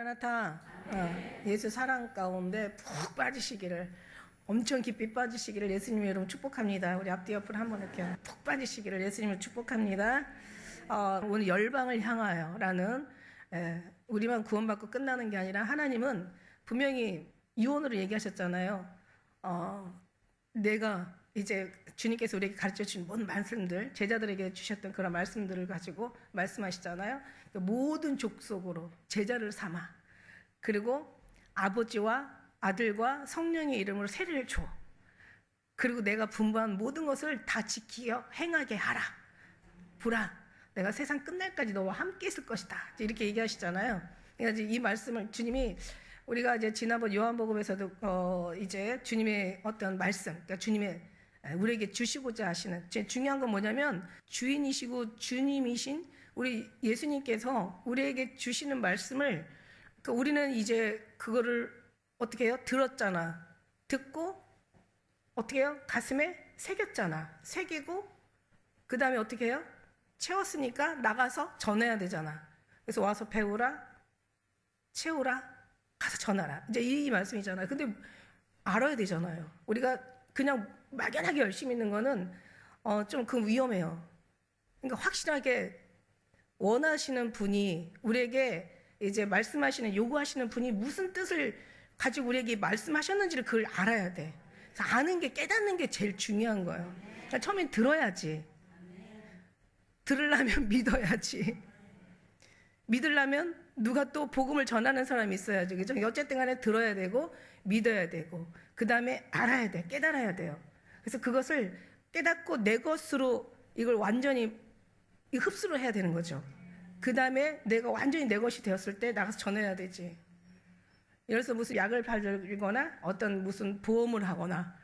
마라나타. 예수 사랑 가운데 푹 빠지시기를, 엄청 깊이 빠지시기를 예수님의 이름 축복합니다. 우리 앞뒤 옆으로 한번 이렇게 푹 빠지시기를 예수님을 축복합니다. 오늘 열방을 향하여 라는, 우리만 구원받고 끝나는 게 아니라 하나님은 분명히 유언으로 얘기하셨잖아요. 내가 이제 주님께서 우리에게 가르쳐 주신 모든 말씀들, 제자들에게 주셨던 그런 말씀들을 가지고 말씀하시잖아요. 모든 족속으로 제자를 삼아, 그리고 아버지와 아들과 성령의 이름으로 세례를 줘. 그리고 내가 분부한 모든 것을 다 지키어 행하게 하라. 보라, 내가 세상 끝날까지 너와 함께 있을 것이다. 이렇게 얘기하시잖아요. 그러니까 이 말씀을 주님이, 우리가 이제 지난번 요한복음에서도 이제 주님의 어떤 말씀, 그러니까 주님의 우리에게 주시고자 하시는, 제일 중요한 건 뭐냐면 주인이시고 주님이신 우리 예수님께서 우리에게 주시는 말씀을, 그러니까 우리는 이제 그거를 어떻게 해요? 들었잖아. 듣고 어떻게 해요? 가슴에 새겼잖아. 새기고 그 다음에 어떻게 해요? 채웠으니까 나가서 전해야 되잖아. 그래서 와서 배우라, 채우라, 가서 전하라. 이제 이 말씀이잖아요. 근데 알아야 되잖아요. 우리가 그냥 막연하게 열심히 있는 거는 좀 그 위험해요. 그러니까 확실하게 원하시는 분이, 우리에게 이제 말씀하시는, 요구하시는 분이 무슨 뜻을 가지고 우리에게 말씀하셨는지를 그걸 알아야 돼. 그래서 아는 게, 깨닫는 게 제일 중요한 거예요. 그러니까 처음엔 들어야지. 들으려면 믿어야지. 믿으려면 누가 또 복음을 전하는 사람이 있어야지. 그죠? 어쨌든 간에 들어야 되고 믿어야 되고 그 다음에 알아야 돼. 깨달아야 돼요. 그래서 그것을 깨닫고 내 것으로 이걸 완전히 흡수를 해야 되는 거죠. 그 다음에 내가 완전히 내 것이 되었을 때 나가서 전해야 되지. 예를 들어서 무슨 약을 팔거나 어떤 무슨 보험을 하거나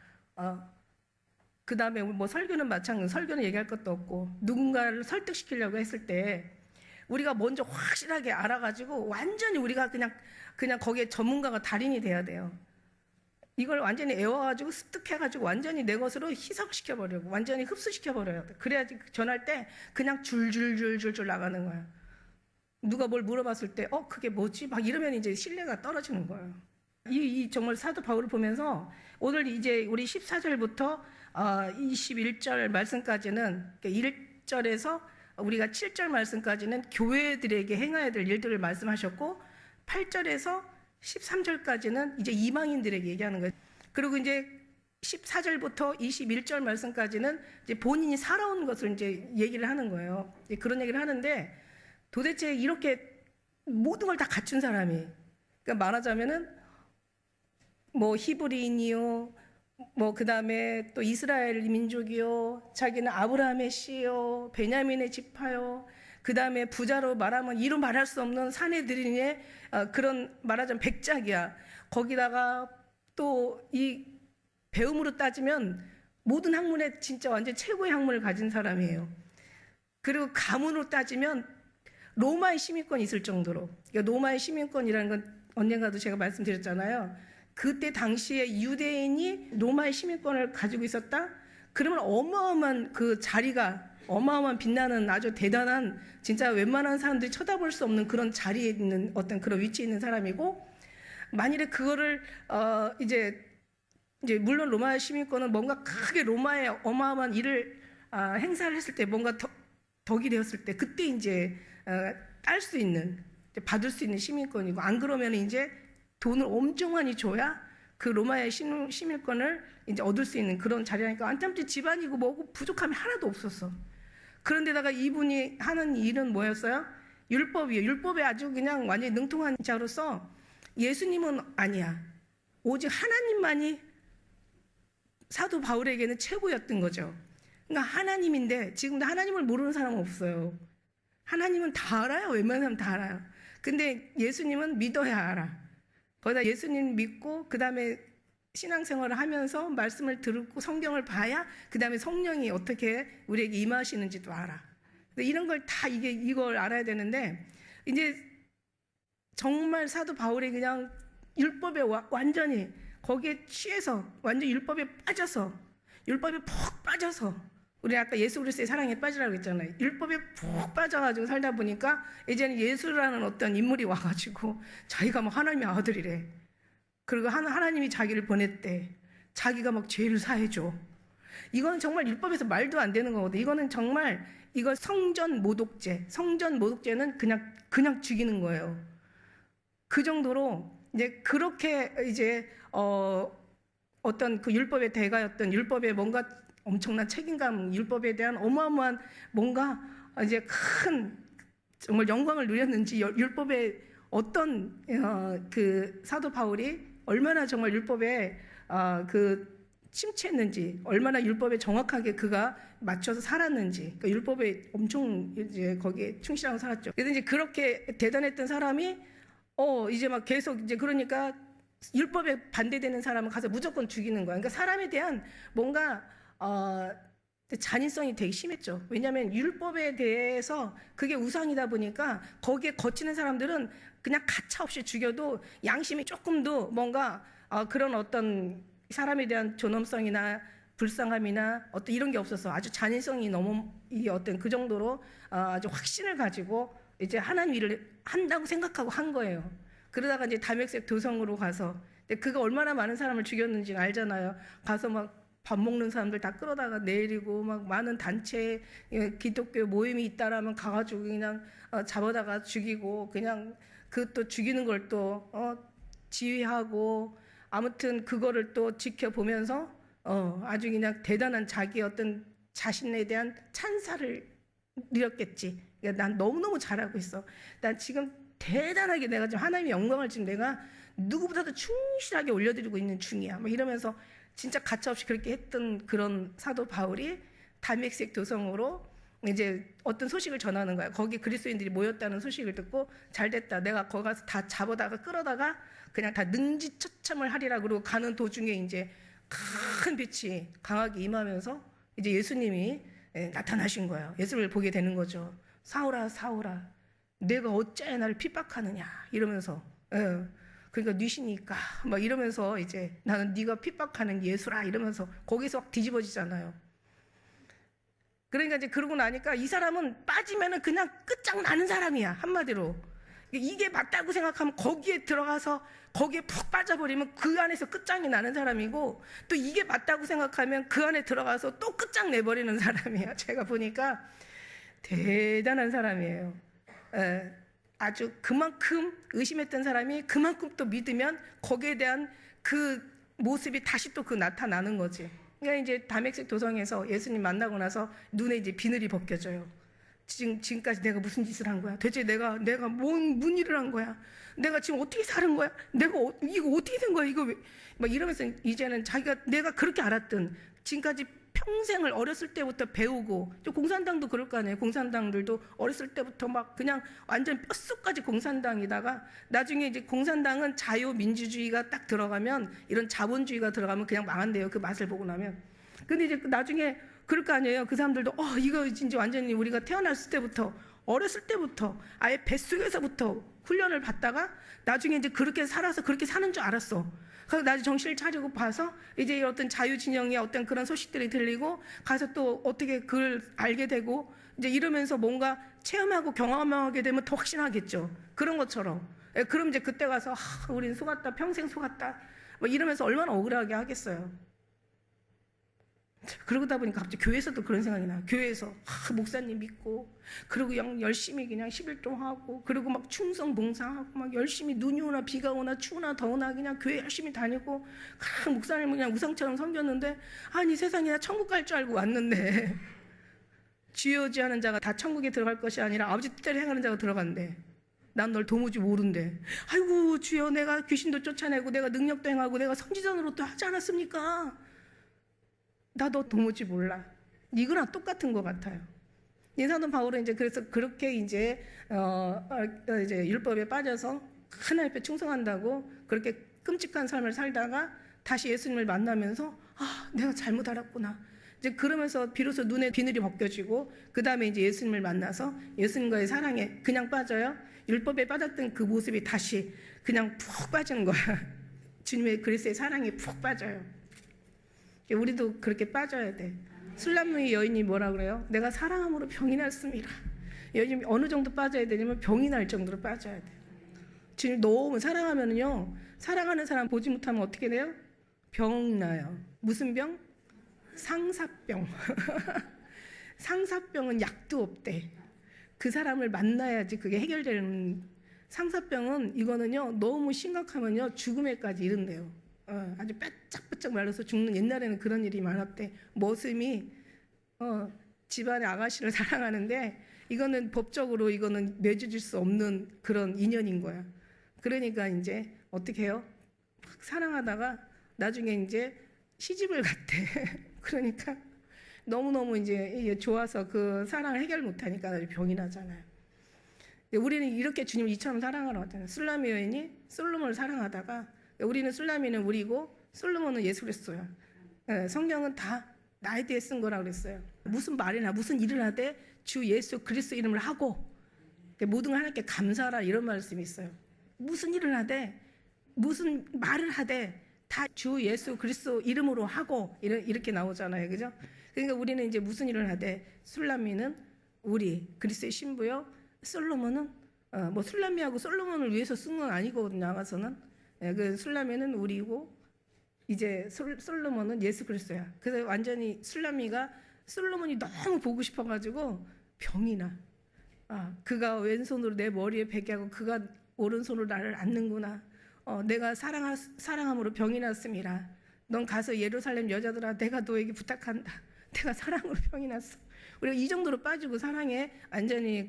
그 다음에 뭐 설교는 마찬가지. 설교는 얘기할 것도 없고 누군가를 설득시키려고 했을 때 우리가 먼저 확실하게 알아가지고 완전히 우리가 그냥 거기에 전문가가 달인이 돼야 돼요. 이걸 완전히 애워가지고 습득해가지고 완전히 내 것으로 희석시켜버리고 완전히 흡수시켜버려야 돼. 그래야지 전할 때 그냥 줄줄줄줄줄 나가는 거야. 누가 뭘 물어봤을 때 그게 뭐지? 막 이러면 이제 신뢰가 떨어지는 거예요. 이 정말 사도 바울을 보면서 오늘 이제 우리 14절부터 21절 말씀까지는, 1절에서 우리가 7절 말씀까지는 교회들에게 행해야 될 일들을 말씀하셨고 8절에서 13절까지는 이제 이방인들에게 얘기하는 거예요. 그리고 이제 14절부터 21절 말씀까지는 이제 본인이 살아온 것을 이제 얘기를 하는 거예요. 그런 얘기를 하는데 도대체 이렇게 모든 걸 다 갖춘 사람이, 그러니까 말하자면은 뭐 히브리인이요, 뭐 그 다음에 또 이스라엘 민족이요, 자기는 아브라함의 씨요, 베냐민의 지파요, 그 다음에 부자로 말하면 이루 말할 수 없는 사내들인의 그런 말하자면 백작이야. 거기다가 또 이 배움으로 따지면 모든 학문에 진짜 완전 최고의 학문을 가진 사람이에요. 그리고 가문으로 따지면 로마의 시민권이 있을 정도로, 그러니까 로마의 시민권이라는 건 언젠가도 제가 말씀드렸잖아요. 그때 당시에 유대인이 로마의 시민권을 가지고 있었다? 그러면 어마어마한 그 자리가, 어마어마한 빛나는 아주 대단한, 진짜 웬만한 사람들이 쳐다볼 수 없는 그런 자리에 있는 어떤 그런 위치에 있는 사람이고, 만일에 그거를 이제 물론 로마의 시민권은 뭔가 크게 로마의 어마어마한 일을 행사를 했을 때, 뭔가 덕이 되었을 때 그때 이제 딸 수 있는, 받을 수 있는 시민권이고, 안 그러면 이제 돈을 엄청 많이 줘야 그 로마의 시민권을 이제 얻을 수 있는 그런 자리라니까. 안타깝게 집안이고 뭐고 부족함이 하나도 없었어. 그런데다가 이분이 하는 일은 뭐였어요? 율법이에요. 율법에 아주 그냥 완전히 능통한 자로서 예수님은 아니야. 오직 하나님만이 사도 바울에게는 최고였던 거죠. 그러니까 하나님인데 지금도 하나님을 모르는 사람은 없어요. 하나님은 다 알아요. 웬만한 사람 다 알아요. 근데 예수님은 믿어야 알아. 거기다 예수님 믿고 그 다음에 신앙생활을 하면서 말씀을 듣고 성경을 봐야 그 다음에 성령이 어떻게 우리에게 임하시는지도 알아. 이런 걸 다 이걸 알아야 되는데, 이제 정말 사도 바울이 그냥 율법에 완전히 거기에 취해서 완전 율법에 빠져서, 율법에 푹 빠져서 우리 아까 예수 그리스도의 사랑에 빠지라고 했잖아요. 율법에 푹 빠져가지고 살다 보니까 이제는 예수라는 어떤 인물이 와가지고 자기가 막 하나님의 아들이래. 그리고 하나님이 자기를 보냈대. 자기가 막 죄를 사해줘. 이건 정말 율법에서 말도 안 되는 거거든. 이거는 정말 이거 성전 모독죄. 성전 모독죄는 그냥 죽이는 거예요. 그 정도로 이제 그렇게 이제 어떤 그 율법의 대가였던 율법의 뭔가 엄청난 책임감, 율법에 대한 어마어마한 뭔가 이제 큰 정말 영광을 누렸는지 율법의 어떤 그 사도 바울이 얼마나 정말 율법에 그 침체했는지, 얼마나 율법에 정확하게 그가 맞춰서 살았는지, 그러니까 율법에 엄청 이제 거기에 충실하고 살았죠. 그래서 이제 그렇게 대단했던 사람이 이제 막 계속 이제 그러니까 율법에 반대되는 사람은 가서 무조건 죽이는 거야. 그러니까 사람에 대한 뭔가 잔인성이 되게 심했죠. 왜냐하면 율법에 대해서 그게 우상이다 보니까 거기에 거치는 사람들은 그냥 가차없이 죽여도 양심이 조금도 뭔가 그런 어떤 사람에 대한 존엄성이나 불쌍함이나 어떤 이런 게 없어서 아주 잔인성이 너무 이 어떤 그 정도로 아주 확신을 가지고 이제 하나님 일을 한다고 생각하고 한 거예요. 그러다가 이제 다메섹 도성으로 가서 그가 얼마나 많은 사람을 죽였는지 알잖아요. 가서 막 밥 먹는 사람들 다 끌어다가 내리고 막 많은 단체 기독교 모임이 있다라면 가가지고 그냥 잡아다가 죽이고 그냥 그 또 죽이는 걸 또 지휘하고 아무튼 그거를 또 지켜보면서 아주 그냥 대단한 자기 어떤 자신에 대한 찬사를 누렸겠지. 그러니까 난 너무너무 잘하고 있어. 난 지금 대단하게 내가 지금 하나님의 영광을 지금 내가 누구보다도 충실하게 올려드리고 있는 중이야. 막 이러면서 진짜 가차없이 그렇게 했던 그런 사도 바울이 다메섹 도성으로 이제 어떤 소식을 전하는 거야. 거기 그리스도인들이 모였다는 소식을 듣고 잘 됐다. 내가 거기 가서 다 잡아다가 끌어다가 그냥 다 능지처참을 하리라. 그러고 가는 도중에 이제 큰 빛이 강하게 임하면서 이제 예수님이 나타나신 거예요. 예수를 보게 되는 거죠. 사울아, 사울아, 내가 어찌하여 나를 핍박하느냐 이러면서. 그러니까 뉘시니까 막 이러면서 이제 나는 네가 핍박하는 예수라 이러면서 거기서 확 뒤집어지잖아요. 그러니까 이제 그러고 나니까 이 사람은 빠지면은 그냥 끝장나는 사람이야. 한마디로 이게 맞다고 생각하면 거기에 들어가서 거기에 푹 빠져버리면 그 안에서 끝장이 나는 사람이고, 또 이게 맞다고 생각하면 그 안에 들어가서 또 끝장 내버리는 사람이야. 제가 보니까 대단한 사람이에요. 아주 그만큼 의심했던 사람이 그만큼 또 믿으면 거기에 대한 그 모습이 다시 또 그 나타나는 거지. 그러니까 이제 다메섹 도성에서 예수님 만나고 나서 눈에 이제 비늘이 벗겨져요. 지금까지 내가 무슨 짓을 한 거야? 대체 내가 뭔 일을 한 거야? 내가 지금 어떻게 사는 거야? 내가 이거 어떻게 된 거야? 이거 왜? 막 이러면서 이제는 내가 그렇게 알았던 지금까지 평생을 어렸을 때부터 배우고, 또 공산당도 그럴 거 아니에요. 공산당들도 어렸을 때부터 막 그냥 완전 뼛속까지 공산당이다가 나중에 이제 공산당은 자유민주주의가 딱 들어가면, 이런 자본주의가 들어가면 그냥 망한대요. 그 맛을 보고 나면. 근데 이제 나중에 그럴 거 아니에요. 그 사람들도 이거 이제 완전히 우리가 태어났을 때부터 어렸을 때부터 아예 뱃속에서부터 훈련을 받다가 나중에 이제 그렇게 살아서 그렇게 사는 줄 알았어. 그래서 나중에 정신을 차리고 봐서 이제 어떤 자유진영의 어떤 그런 소식들이 들리고 가서 또 어떻게 그걸 알게 되고 이제 이러면서 뭔가 체험하고 경험하게 되면 더 확신하겠죠. 그런 것처럼. 그럼 이제 그때 가서 우린 속았다, 평생 속았다, 뭐 이러면서 얼마나 억울하게 하겠어요. 그러다 보니까 갑자기 교회에서도 그런 생각이 나요. 교회에서 목사님 믿고, 그리고 그냥 열심히 그냥 11조 하고, 그리고 막 충성 봉사하고, 막 열심히 눈이 오나 비가 오나 추우나 더우나 그냥 교회 열심히 다니고, 목사님은 그냥 우상처럼 섬겼는데, 아니 세상에 나 천국 갈 줄 알고 왔는데 주여지하는 자가 다 천국에 들어갈 것이 아니라 아버지 뜻대로 행하는 자가 들어간대. 난 널 도무지 모른대. 아이고 주여, 내가 귀신도 쫓아내고 내가 능력도 행하고 내가 선지자노릇 도 하지 않았습니까? 나 너 도무지 몰라. 이거랑 똑같은 것 같아요. 이 사도 바울은 이제 그래서 그렇게 이제 이제 율법에 빠져서 하나님 앞에 충성한다고 그렇게 끔찍한 삶을 살다가 다시 예수님을 만나면서 내가 잘못 알았구나. 이제 그러면서 비로소 눈에 비늘이 벗겨지고, 그 다음에 이제 예수님을 만나서 예수님과의 사랑에 그냥 빠져요. 율법에 빠졌던 그 모습이 다시 그냥 푹 빠지는 거야. 주님의 그리스도의 사랑에 푹 빠져요. 우리도 그렇게 빠져야 돼. 술람의 여인이 뭐라 그래요? 내가 사랑함으로 병이 났습니다. 요즘 어느 정도 빠져야 되냐면 병이 날 정도로 빠져야 돼요. 지금 너무 사랑하면요, 사랑하는 사람 보지 못하면 어떻게 돼요? 병 나요. 무슨 병? 상사병. 상사병은 약도 없대. 그 사람을 만나야지 그게 해결되는. 상사병은 이거는요, 너무 심각하면요 죽음에까지 이른대요. 아주 빼짝빼짝 말라서 죽는. 옛날에는 그런 일이 많았대. 머슴이 집안의 아가씨를 사랑하는데 이거는 법적으로 이거는 맺어질 수 없는 그런 인연인 거야. 그러니까 이제 어떻게 해요? 막 사랑하다가 나중에 이제 시집을 갔대. 그러니까 너무너무 이제 좋아서 그 사랑을 해결 못하니까 병이 나잖아요. 우리는 이렇게 주님을 이처럼 사랑하러 왔잖아요. 술라미 여인이 솔로몬을 사랑하다가, 우리는 술라미는 우리고 솔로몬은 예수 그리스도야. 성경은 다 나에 대해 쓴 거라고 그랬어요. 무슨 말이나 무슨 일을 하되 주 예수 그리스도 이름을 하고 모든 걸 하나님께 감사하라, 이런 말씀이 있어요. 무슨 일을 하되 무슨 말을 하되 다 주 예수 그리스도 이름으로 하고, 이렇게 나오잖아요. 그죠? 그러니까 우리는 이제 무슨 일을 하되, 술라미는 우리 그리스도의 신부요, 솔로몬은 뭐 술라미하고 솔로몬을 위해서 쓴 건 아니거든요. 나가서는 그 술라미는 우리고 이제 솔로몬은 예수 그리스도야. 그래서 완전히 술라미가 솔로몬이 너무 보고 싶어가지고 병이 나. 그가 왼손으로 내 머리에 베게 하고 그가 오른손으로 나를 안는구나. 내가 사랑함으로 병이 났습니다. 넌 가서 예루살렘 여자들아, 내가 너에게 부탁한다. 내가 사랑으로 병이 났어. 우리가 이 정도로 빠지고 사랑에 완전히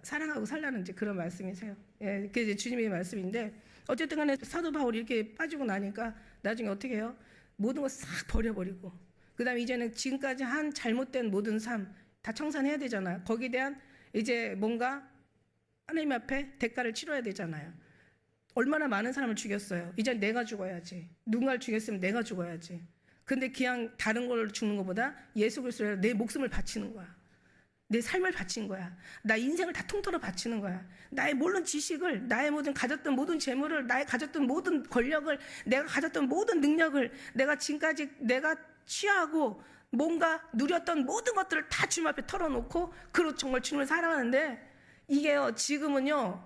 사랑하고 살라는 이제 그런 말씀이세요. 예, 그게 이제 주님의 말씀인데, 어쨌든 간에 사도 바울이 이렇게 빠지고 나니까 나중에 어떻게 해요? 모든 거 싹 버려버리고, 그 다음에 이제는 지금까지 한 잘못된 모든 삶 다 청산해야 되잖아요. 거기에 대한 이제 뭔가 하나님 앞에 대가를 치러야 되잖아요. 얼마나 많은 사람을 죽였어요. 이제 내가 죽어야지. 누군가를 죽였으면 내가 죽어야지. 근데 그냥 다른 걸 죽는 것보다 예수 그리스도에 내 목숨을 바치는 거야. 내 삶을 바친 거야. 나 인생을 다 통틀어 바치는 거야. 나의 모든 지식을, 나의 가졌던 모든 재물을, 나의 가졌던 모든 권력을, 내가 가졌던 모든 능력을, 내가 지금까지 내가 취하고 뭔가 누렸던 모든 것들을 다 주님 앞에 털어놓고, 그리고 정말 주님을 사랑하는데, 이게요, 지금은요,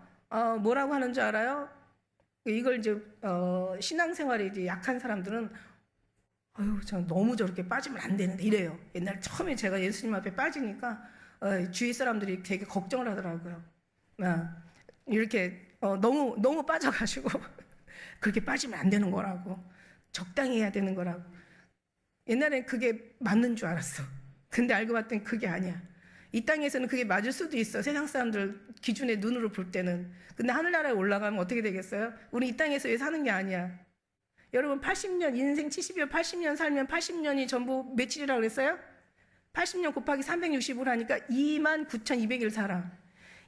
뭐라고 하는 줄 알아요? 이걸 이제 신앙생활에 이제 약한 사람들은 저 너무 저렇게 빠지면 안 되는데 이래요. 옛날 처음에 제가 예수님 앞에 빠지니까 주위 사람들이 되게 걱정을 하더라고요. 이렇게 너무 빠져가지고 그렇게 빠지면 안 되는 거라고, 적당히 해야 되는 거라고. 옛날엔 그게 맞는 줄 알았어. 근데 알고 봤더니 그게 아니야. 이 땅에서는 그게 맞을 수도 있어. 세상 사람들 기준의 눈으로 볼 때는. 근데 하늘나라에 올라가면 어떻게 되겠어요? 우리 이 땅에서 사는 게 아니야. 여러분 80년, 인생 70년, 80년 살면 80년이 전부 며칠이라고 그랬어요? 80년 곱하기 365를 하니까 29,200일 살아.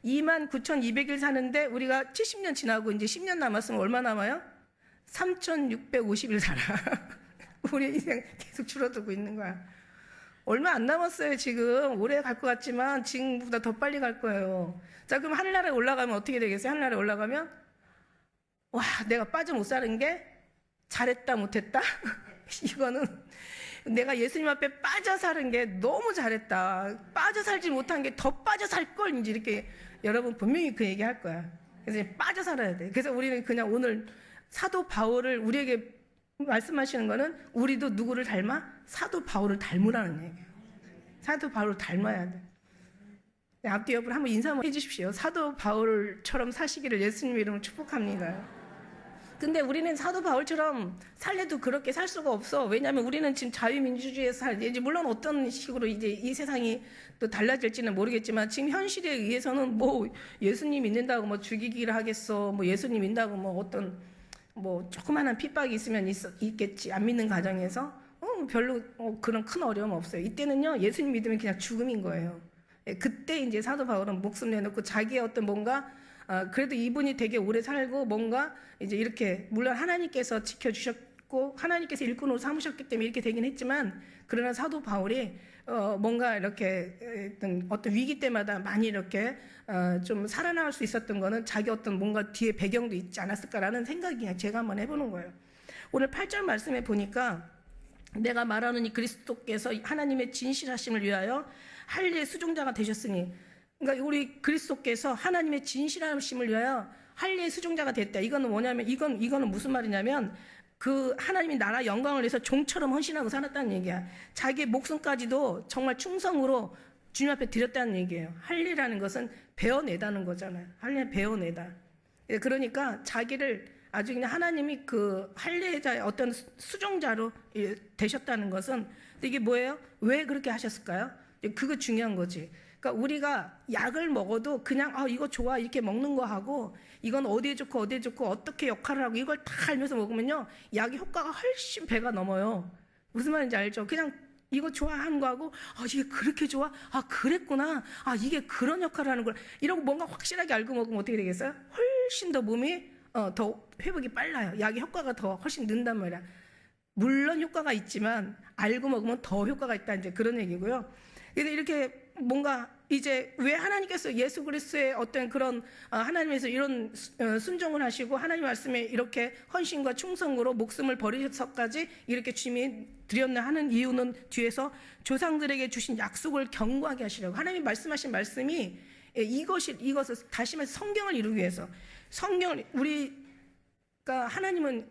29,200일 사는데 우리가 70년 지나고 이제 10년 남았으면 얼마 남아요? 3,650일 살아. 우리 인생 계속 줄어들고 있는 거야. 얼마 안 남았어요. 지금 오래 갈 것 같지만 지금보다 더 빨리 갈 거예요. 자, 그럼 하늘나라에 올라가면 어떻게 되겠어요? 하늘나라에 올라가면 와, 내가 빠져 못 사는 게 잘했다 못했다? 이거는 내가 예수님 앞에 빠져 사는 게 너무 잘했다, 빠져 살지 못한 게 더 빠져 살 걸, 이제 이렇게 여러분 분명히 그 얘기 할 거야. 그래서 빠져 살아야 돼. 그래서 우리는 그냥 오늘 사도 바울을 우리에게 말씀하시는 거는, 우리도 누구를 닮아? 사도 바울을 닮으라는 얘기예요. 사도 바울을 닮아야 돼. 앞뒤 옆으로 한번 인사 한번 해주십시오. 사도 바울처럼 사시기를 예수님의 이름으로 축복합니다. 근데 우리는 사도 바울처럼 살래도 그렇게 살 수가 없어. 왜냐하면 우리는 지금 자유민주주의에서 살지. 물론 어떤 식으로 이제 이 세상이 또 달라질지는 모르겠지만, 지금 현실에 의해서는 뭐 예수님 믿는다고 뭐 죽이기를 하겠어, 뭐 예수님 믿는다고 뭐 어떤 뭐 조그마한 핍박이 있겠지. 안 믿는 가정에서 별로 그런 큰 어려움 없어요. 이때는요, 예수님 믿으면 그냥 죽음인 거예요. 그때 이제 사도 바울은 목숨 내놓고 자기의 어떤 뭔가, 그래도 이분이 되게 오래 살고 뭔가 이제 이렇게, 물론 하나님께서 지켜주셨고 하나님께서 일꾼으로 삼으셨기 때문에 이렇게 되긴 했지만, 그러나 사도 바울이 뭔가 이렇게 어떤 위기 때마다 많이 이렇게 좀 살아나갈 수 있었던 거는 자기 어떤 뭔가 뒤에 배경도 있지 않았을까라는 생각이 그냥 제가 한번 해보는 거예요. 오늘 8절 말씀에 보니까 내가 말하는 이 그리스도께서 하나님의 진실하심을 위하여 할례의 수종자가 되셨으니, 그러니까 우리 그리스도께서 하나님의 진실하심을 위하여 할례의 수종자가 됐다. 이거는 뭐냐면 이거는 무슨 말이냐면 그 하나님이 나라 영광을 위해서 종처럼 헌신하고 살았다는 얘기야. 자기의 목숨까지도 정말 충성으로 주님 앞에 드렸다는 얘기예요. 할례라는 것은 배워내다는 거잖아요. 할례는 배워내다. 그러니까 자기를 아주 그냥 하나님이 그 할례자의 어떤 수종자로 되셨다는 것은, 이게 뭐예요? 왜 그렇게 하셨을까요? 그거 중요한 거지. 그러니까 우리가 약을 먹어도 그냥 이거 좋아 이렇게 먹는 거 하고, 이건 어디에 좋고 어디에 좋고 어떻게 역할을 하고 이걸 다 알면서 먹으면요, 약의 효과가 훨씬 배가 넘어요. 무슨 말인지 알죠? 그냥 이거 좋아하는 거 하고, 이게 그렇게 좋아? 그랬구나. 이게 그런 역할을 하는 거야. 이러고 뭔가 확실하게 알고 먹으면 어떻게 되겠어요? 훨씬 더 몸이 더 회복이 빨라요. 약의 효과가 더 훨씬 는단 말이야. 물론 효과가 있지만 알고 먹으면 더 효과가 있다, 이제 그런 얘기고요. 그래서 이렇게 뭔가 이제 왜 하나님께서 예수 그리스도의 어떤 그런 하나님에서 이런 순종을 하시고 하나님 말씀에 이렇게 헌신과 충성으로 목숨을 버리셔서까지 이렇게 주님이 드렸나 하는 이유는 뒤에서 조상들에게 주신 약속을 견고하게 하시려고, 하나님이 말씀하신 말씀이 이것을 다시 말해서 성경을 이루기 위해서, 우리가 하나님은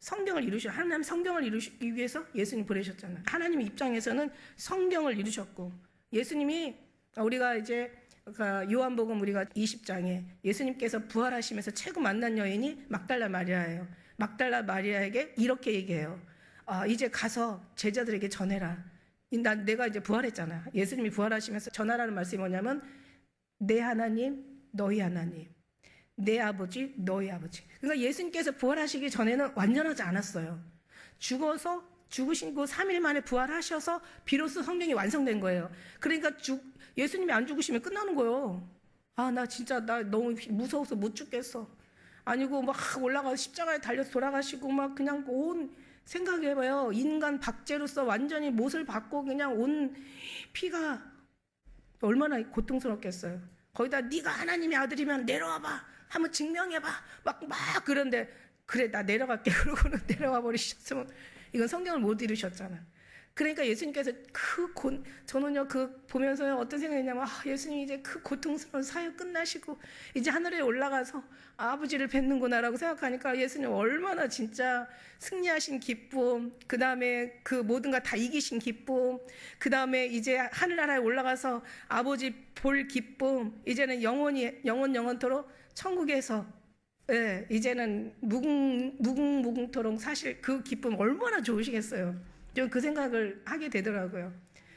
성경을 하나님 성경을 이루시기 위해서 예수님 보내셨잖아요. 하나님 입장에서는 성경을 이루셨고, 예수님이 우리가 이제 요한복음 우리가 20장에 예수님께서 부활하시면서 최고 만난 여인이 막달라 마리아예요. 막달라 마리아에게 이렇게 얘기해요. 이제 가서 제자들에게 전해라. 내가 이제 부활했잖아. 예수님이 부활하시면서 전하라는 말씀이 뭐냐면, 내 하나님 너희 하나님, 내 아버지 너희 아버지. 그러니까 예수님께서 부활하시기 전에는 완전하지 않았어요. 죽으시고 3일 만에 부활하셔서 비로소 성경이 완성된 거예요. 그러니까 예수님이 안 죽으시면 끝나는 거예요. 나 진짜 나 너무 무서워서 못 죽겠어. 아니고 막 올라가서 십자가에 달려서 돌아가시고 막 그냥 온 생각해봐요. 인간 박제로서 완전히 못을 받고 그냥 온 피가 얼마나 고통스럽겠어요. 거기다 네가 하나님의 아들이면 내려와봐, 한번 증명해봐, 막 그런데 그래 나 내려갈게 그러고는 내려와 버리셨으면 이건 성경을 못 이루셨잖아. 그러니까 예수님께서 저는요 보면서요 어떤 생각이냐면, 예수님이 이제 그 고통스러운 사역 끝나시고 이제 하늘에 올라가서 아버지를 뵙는구나라고 생각하니까 예수님 얼마나 진짜 승리하신 기쁨, 그 다음에 그 모든 거 다 이기신 기쁨, 그 다음에 이제 하늘나라에 올라가서 아버지 볼 기쁨, 이제는 영원토록 천국에서 이제는 무궁무궁토록 사실 그 기쁨 얼마나 좋으시겠어요. 저 그 생각을 하게 되더라고요.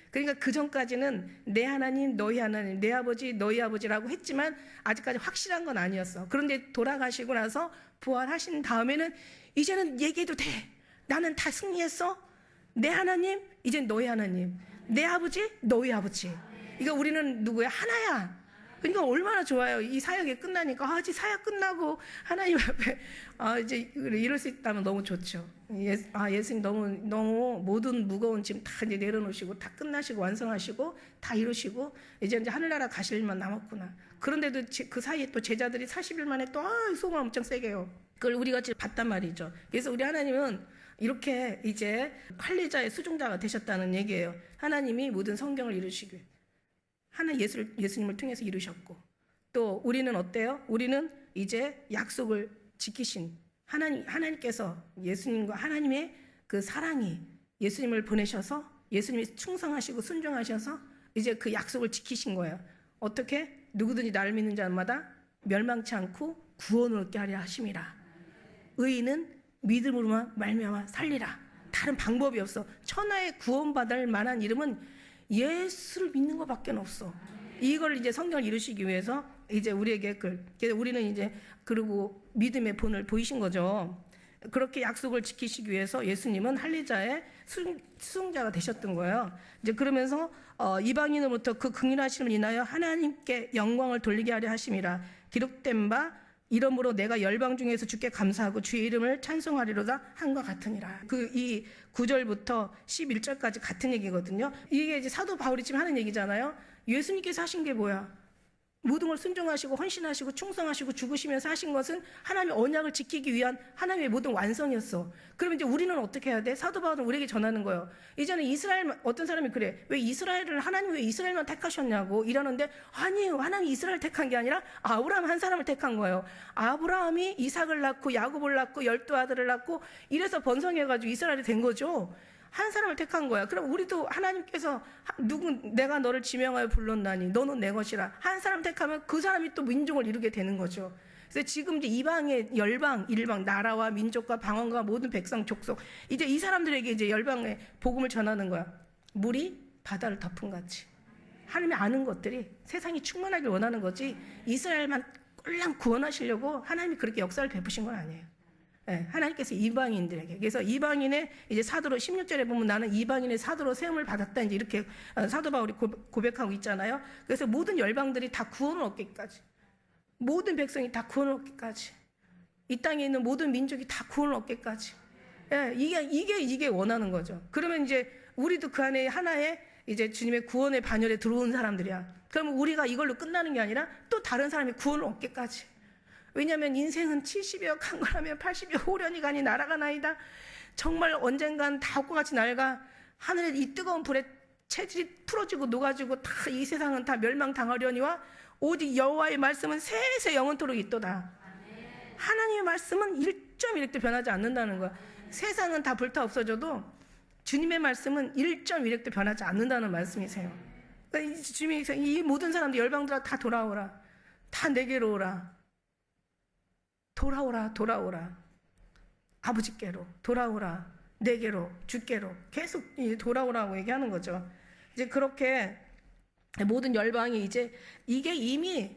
그러니까 그 전까지는 내 하나님 너희 하나님, 내 아버지 너희 아버지라고 했지만 아직까지 확실한 건 아니었어. 그런데 돌아가시고 나서 부활하신 다음에는 이제는 얘기해도 돼. 나는 다 승리했어. 내 하나님 이제 너희 하나님, 내 아버지 너희 아버지. 이거 우리는 누구야? 하나야. 그러니까 얼마나 좋아요. 이 사역이 끝나니까 이제 사역 끝나고 하나님 앞에 이제 이럴 수 있다면 너무 좋죠. 예수님 너무 모든 무거운 짐 다 이제 내려놓으시고 다 끝나시고 완성하시고 다 이루시고 이제 하늘나라 가실 일만 남았구나. 그런데도 그 사이에 또 제자들이 40일 만에 또 소문 엄청 세게 해요. 그걸 우리가 봤단 말이죠. 그래서 우리 하나님은 이렇게 이제 할례자의 수종자가 되셨다는 얘기예요. 하나님이 모든 성경을 이루시기 예수님을 통해서 이루셨고, 또 우리는 어때요? 우리는 이제 약속을 지키신 하나님께서 예수님과 하나님의 그 사랑이 예수님을 보내셔서 예수님이 충성하시고 순종하셔서 이제 그 약속을 지키신 거예요. 어떻게? 누구든지 나를 믿는 자마다 멸망치 않고 구원을 얻게 하려 하심이라. 의인은 믿음으로만 말미암아 살리라. 다른 방법이 없어. 천하에 구원받을 만한 이름은 예수를 믿는 것밖에 없어. 이걸 이제 성경을 이루시기 위해서 이제 우리에게 그래서 우리는 이제 그리고 믿음의 본을 보이신 거죠. 그렇게 약속을 지키시기 위해서 예수님은 할례자의 수종자가 되셨던 거예요. 이제 그러면서 이방인으로부터 그 긍휼하심을 인하여 하나님께 영광을 돌리게 하려 하심이라. 기록된 바 이러므로 내가 열방 중에서 주께 감사하고 주의 이름을 찬송하리로다 한과 같으니라. 이 9절부터 11절까지 같은 얘기거든요. 이게 이제 사도 바울이 지금 하는 얘기잖아요. 예수님께서 하신 게 뭐야? 모든 걸 순종하시고 헌신하시고 충성하시고 죽으시면서 하신 것은 하나님의 언약을 지키기 위한 하나님의 모든 완성이었어. 그러면 이제 우리는 어떻게 해야 돼? 사도 바울은 우리에게 전하는 거예요. 이제는 이스라엘, 어떤 사람이 그래. 왜 이스라엘을, 하나님 왜 이스라엘만 택하셨냐고 이러는데, 아니에요. 하나님이 이스라엘 택한 게 아니라 아브라함 한 사람을 택한 거예요. 아브라함이 이삭을 낳고 야곱을 낳고 12아들을 낳고 이래서 번성해가지고 이스라엘이 된 거죠. 한 사람을 택한 거야. 그럼 우리도 하나님께서 내가 너를 지명하여 불렀나니 너는 내 것이라 한 사람 택하면 그 사람이 또 민족을 이루게 되는 거죠. 그래서 지금 이제 이방의 열방, 일방, 나라와 민족과 방언과 모든 백성, 족속, 이제 이 사람들에게 이제 열방의 복음을 전하는 거야. 물이 바다를 덮은 같이 하나님이 아는 것들이 세상이 충만하길 원하는 거지, 이스라엘만 꼴랑 구원하시려고 하나님이 그렇게 역사를 베푸신 건 아니에요. 네, 하나님께서 이방인들에게, 그래서 이방인의 이제 사도로 16절에 보면 나는 이방인의 사도로 세움을 받았다, 이제 이렇게 사도 바울이 고백하고 있잖아요. 그래서 모든 열방들이 다 구원을 얻기까지, 모든 백성이 다 구원을 얻기까지, 이 땅에 있는 모든 민족이 다 구원을 얻기까지, 예, 이게 원하는 거죠. 그러면 이제 우리도 그 안에 하나의 이제 주님의 구원의 반열에 들어온 사람들이야. 그러면 우리가 이걸로 끝나는 게 아니라 또 다른 사람이 구원을 얻기까지. 왜냐하면 인생은 70여 강건하면 80여 호련히 가니 날아가나이다. 정말 언젠간 다옥과 같이 낡아 하늘의 이 뜨거운 불에 체질이 풀어지고 녹아지고 다 이 세상은 다 멸망당하려니와 오직 여호와의 말씀은 세세 영원토록 있도다. 하나님의 말씀은 1.1핵도 변하지 않는다는 거야. 세상은 다 불타 없어져도 주님의 말씀은 1.1핵도 변하지 않는다는 말씀이세요. 그러니까 주님이 이 모든 사람들, 열방들아 다 돌아오라, 다 내게로 오라, 돌아오라, 돌아오라, 아버지께로 돌아오라, 내게로, 주께로 계속 돌아오라고 얘기하는 거죠. 이제 그렇게 모든 열방이 이제 이게 이미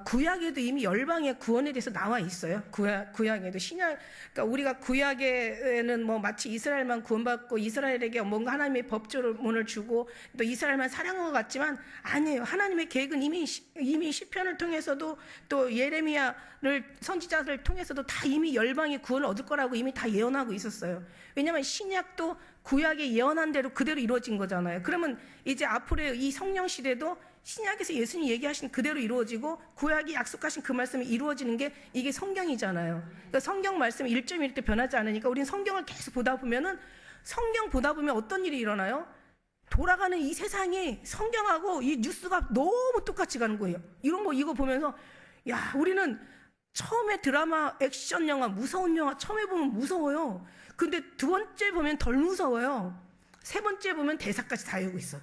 구약에도 이미 열방의 구원에 대해서 나와 있어요. 구약에도 신약, 그러니까 우리가 구약에는 뭐 마치 이스라엘만 구원받고 이스라엘에게 뭔가 하나님의 법조문을 주고 또 이스라엘만 사랑한 것 같지만 아니에요. 하나님의 계획은 이미 시편을 통해서도 또 예레미야를 선지자들을 통해서도 다 이미 열방의 구원을 얻을 거라고 이미 다 예언하고 있었어요. 왜냐하면 신약도 구약에 예언한 대로 그대로 이루어진 거잖아요. 그러면 이제 앞으로의 이 성령 시대도 신약에서 예수님이 얘기하신 그대로 이루어지고 구약이 약속하신 그 말씀이 이루어지는 게 이게 성경이잖아요. 그러니까 성경 말씀이 1.1도 변하지 않으니까 우리는 성경을 계속 보다 보면은, 성경 보다 보면 어떤 일이 일어나요? 돌아가는 이 세상이 성경하고 이 뉴스가 너무 똑같이 가는 거예요. 이런 거 이거 보면서 야, 우리는 처음에 드라마, 액션 영화, 무서운 영화 처음에 보면 무서워요. 근데 두 번째 보면 덜 무서워요. 세 번째 보면 대사까지 다 외우고 있어요.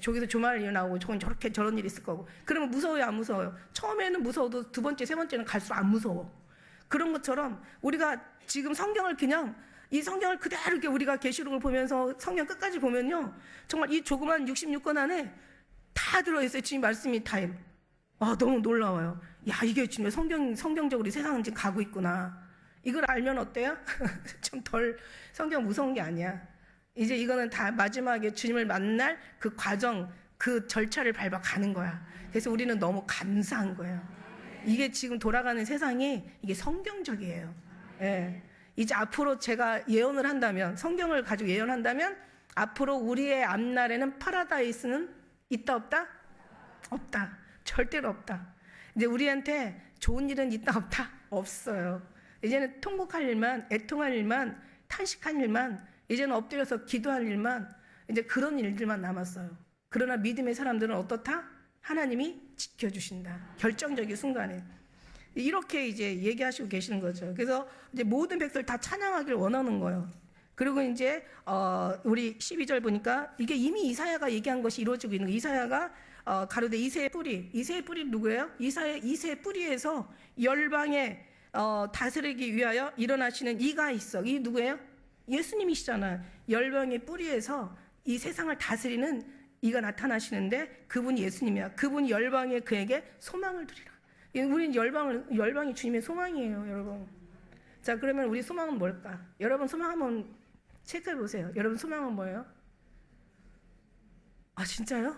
저기서 조말 일 나오고 저건 저렇게 저런 일이 있을 거고. 그러면 무서워요, 안 무서워요? 처음에는 무서워도 두 번째, 세 번째는 갈수록 안 무서워. 그런 것처럼 우리가 지금 성경을 그냥 이 성경을 그대로 이렇게 우리가 계시록을 보면서 성경 끝까지 보면요, 정말 이 조그만 66권 안에 다 들어있어요. 주님 말씀이 다. 너무 놀라워요. 야, 이게 지금 성경적으로 이 세상은 지금 가고 있구나. 이걸 알면 어때요? 좀 덜 성경 무서운 게 아니야. 이제 이거는 다 마지막에 주님을 만날 그 과정, 그 절차를 밟아 가는 거야. 그래서 우리는 너무 감사한 거예요. 이게 지금 돌아가는 세상이 이게 성경적이에요. 예. 이제 앞으로 제가 예언을 한다면, 성경을 가지고 예언한다면, 앞으로 우리의 앞날에는 파라다이스는 있다 없다? 없다. 절대로 없다. 이제 우리한테 좋은 일은 있다 없다? 없어요. 이제는 통곡할 일만, 애통할 일만, 탄식한 일만, 이제는 엎드려서 기도할 일만, 이제 그런 일들만 남았어요. 그러나 믿음의 사람들은 어떻다? 하나님이 지켜주신다. 결정적인 순간에. 이렇게 이제 얘기하시고 계시는 거죠. 그래서 이제 모든 백성을 다 찬양하길 원하는 거예요. 그리고 이제 우리 12절 보니까 이게 이미 이사야가 얘기한 것이 이루어지고 있는 거예요. 이사야가 가로되 이새의 뿌리 누구예요? 이새의 뿌리에서 열방에 다스리기 위하여 일어나시는 이가 있어. 이 누구예요? 예수님이시잖아요. 열방의 뿌리에서 이 세상을 다스리는 이가 나타나시는데 그분이 예수님이야. 그분이 열방에 그에게 소망을 두리라. 우리는 열방이 주님의 소망이에요, 여러분. 자, 그러면 우리 소망은 뭘까? 여러분 소망 한번 체크해 보세요. 여러분 소망은 뭐예요? 아, 진짜요?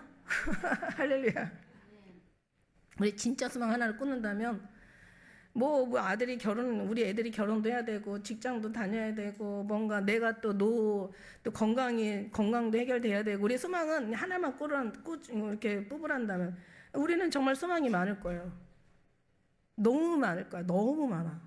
할렐루야. 우리 진짜 소망 하나를 꽂는다면 뭐 아들이 우리 애들이 결혼도 해야 되고 직장도 다녀야 되고 뭔가 내가 또 건강도 해결돼야 되고, 우리 소망은 하나만 이렇게 뽑으란다면 우리는 정말 소망이 많을 거예요. 너무 많을 거야. 너무 많아.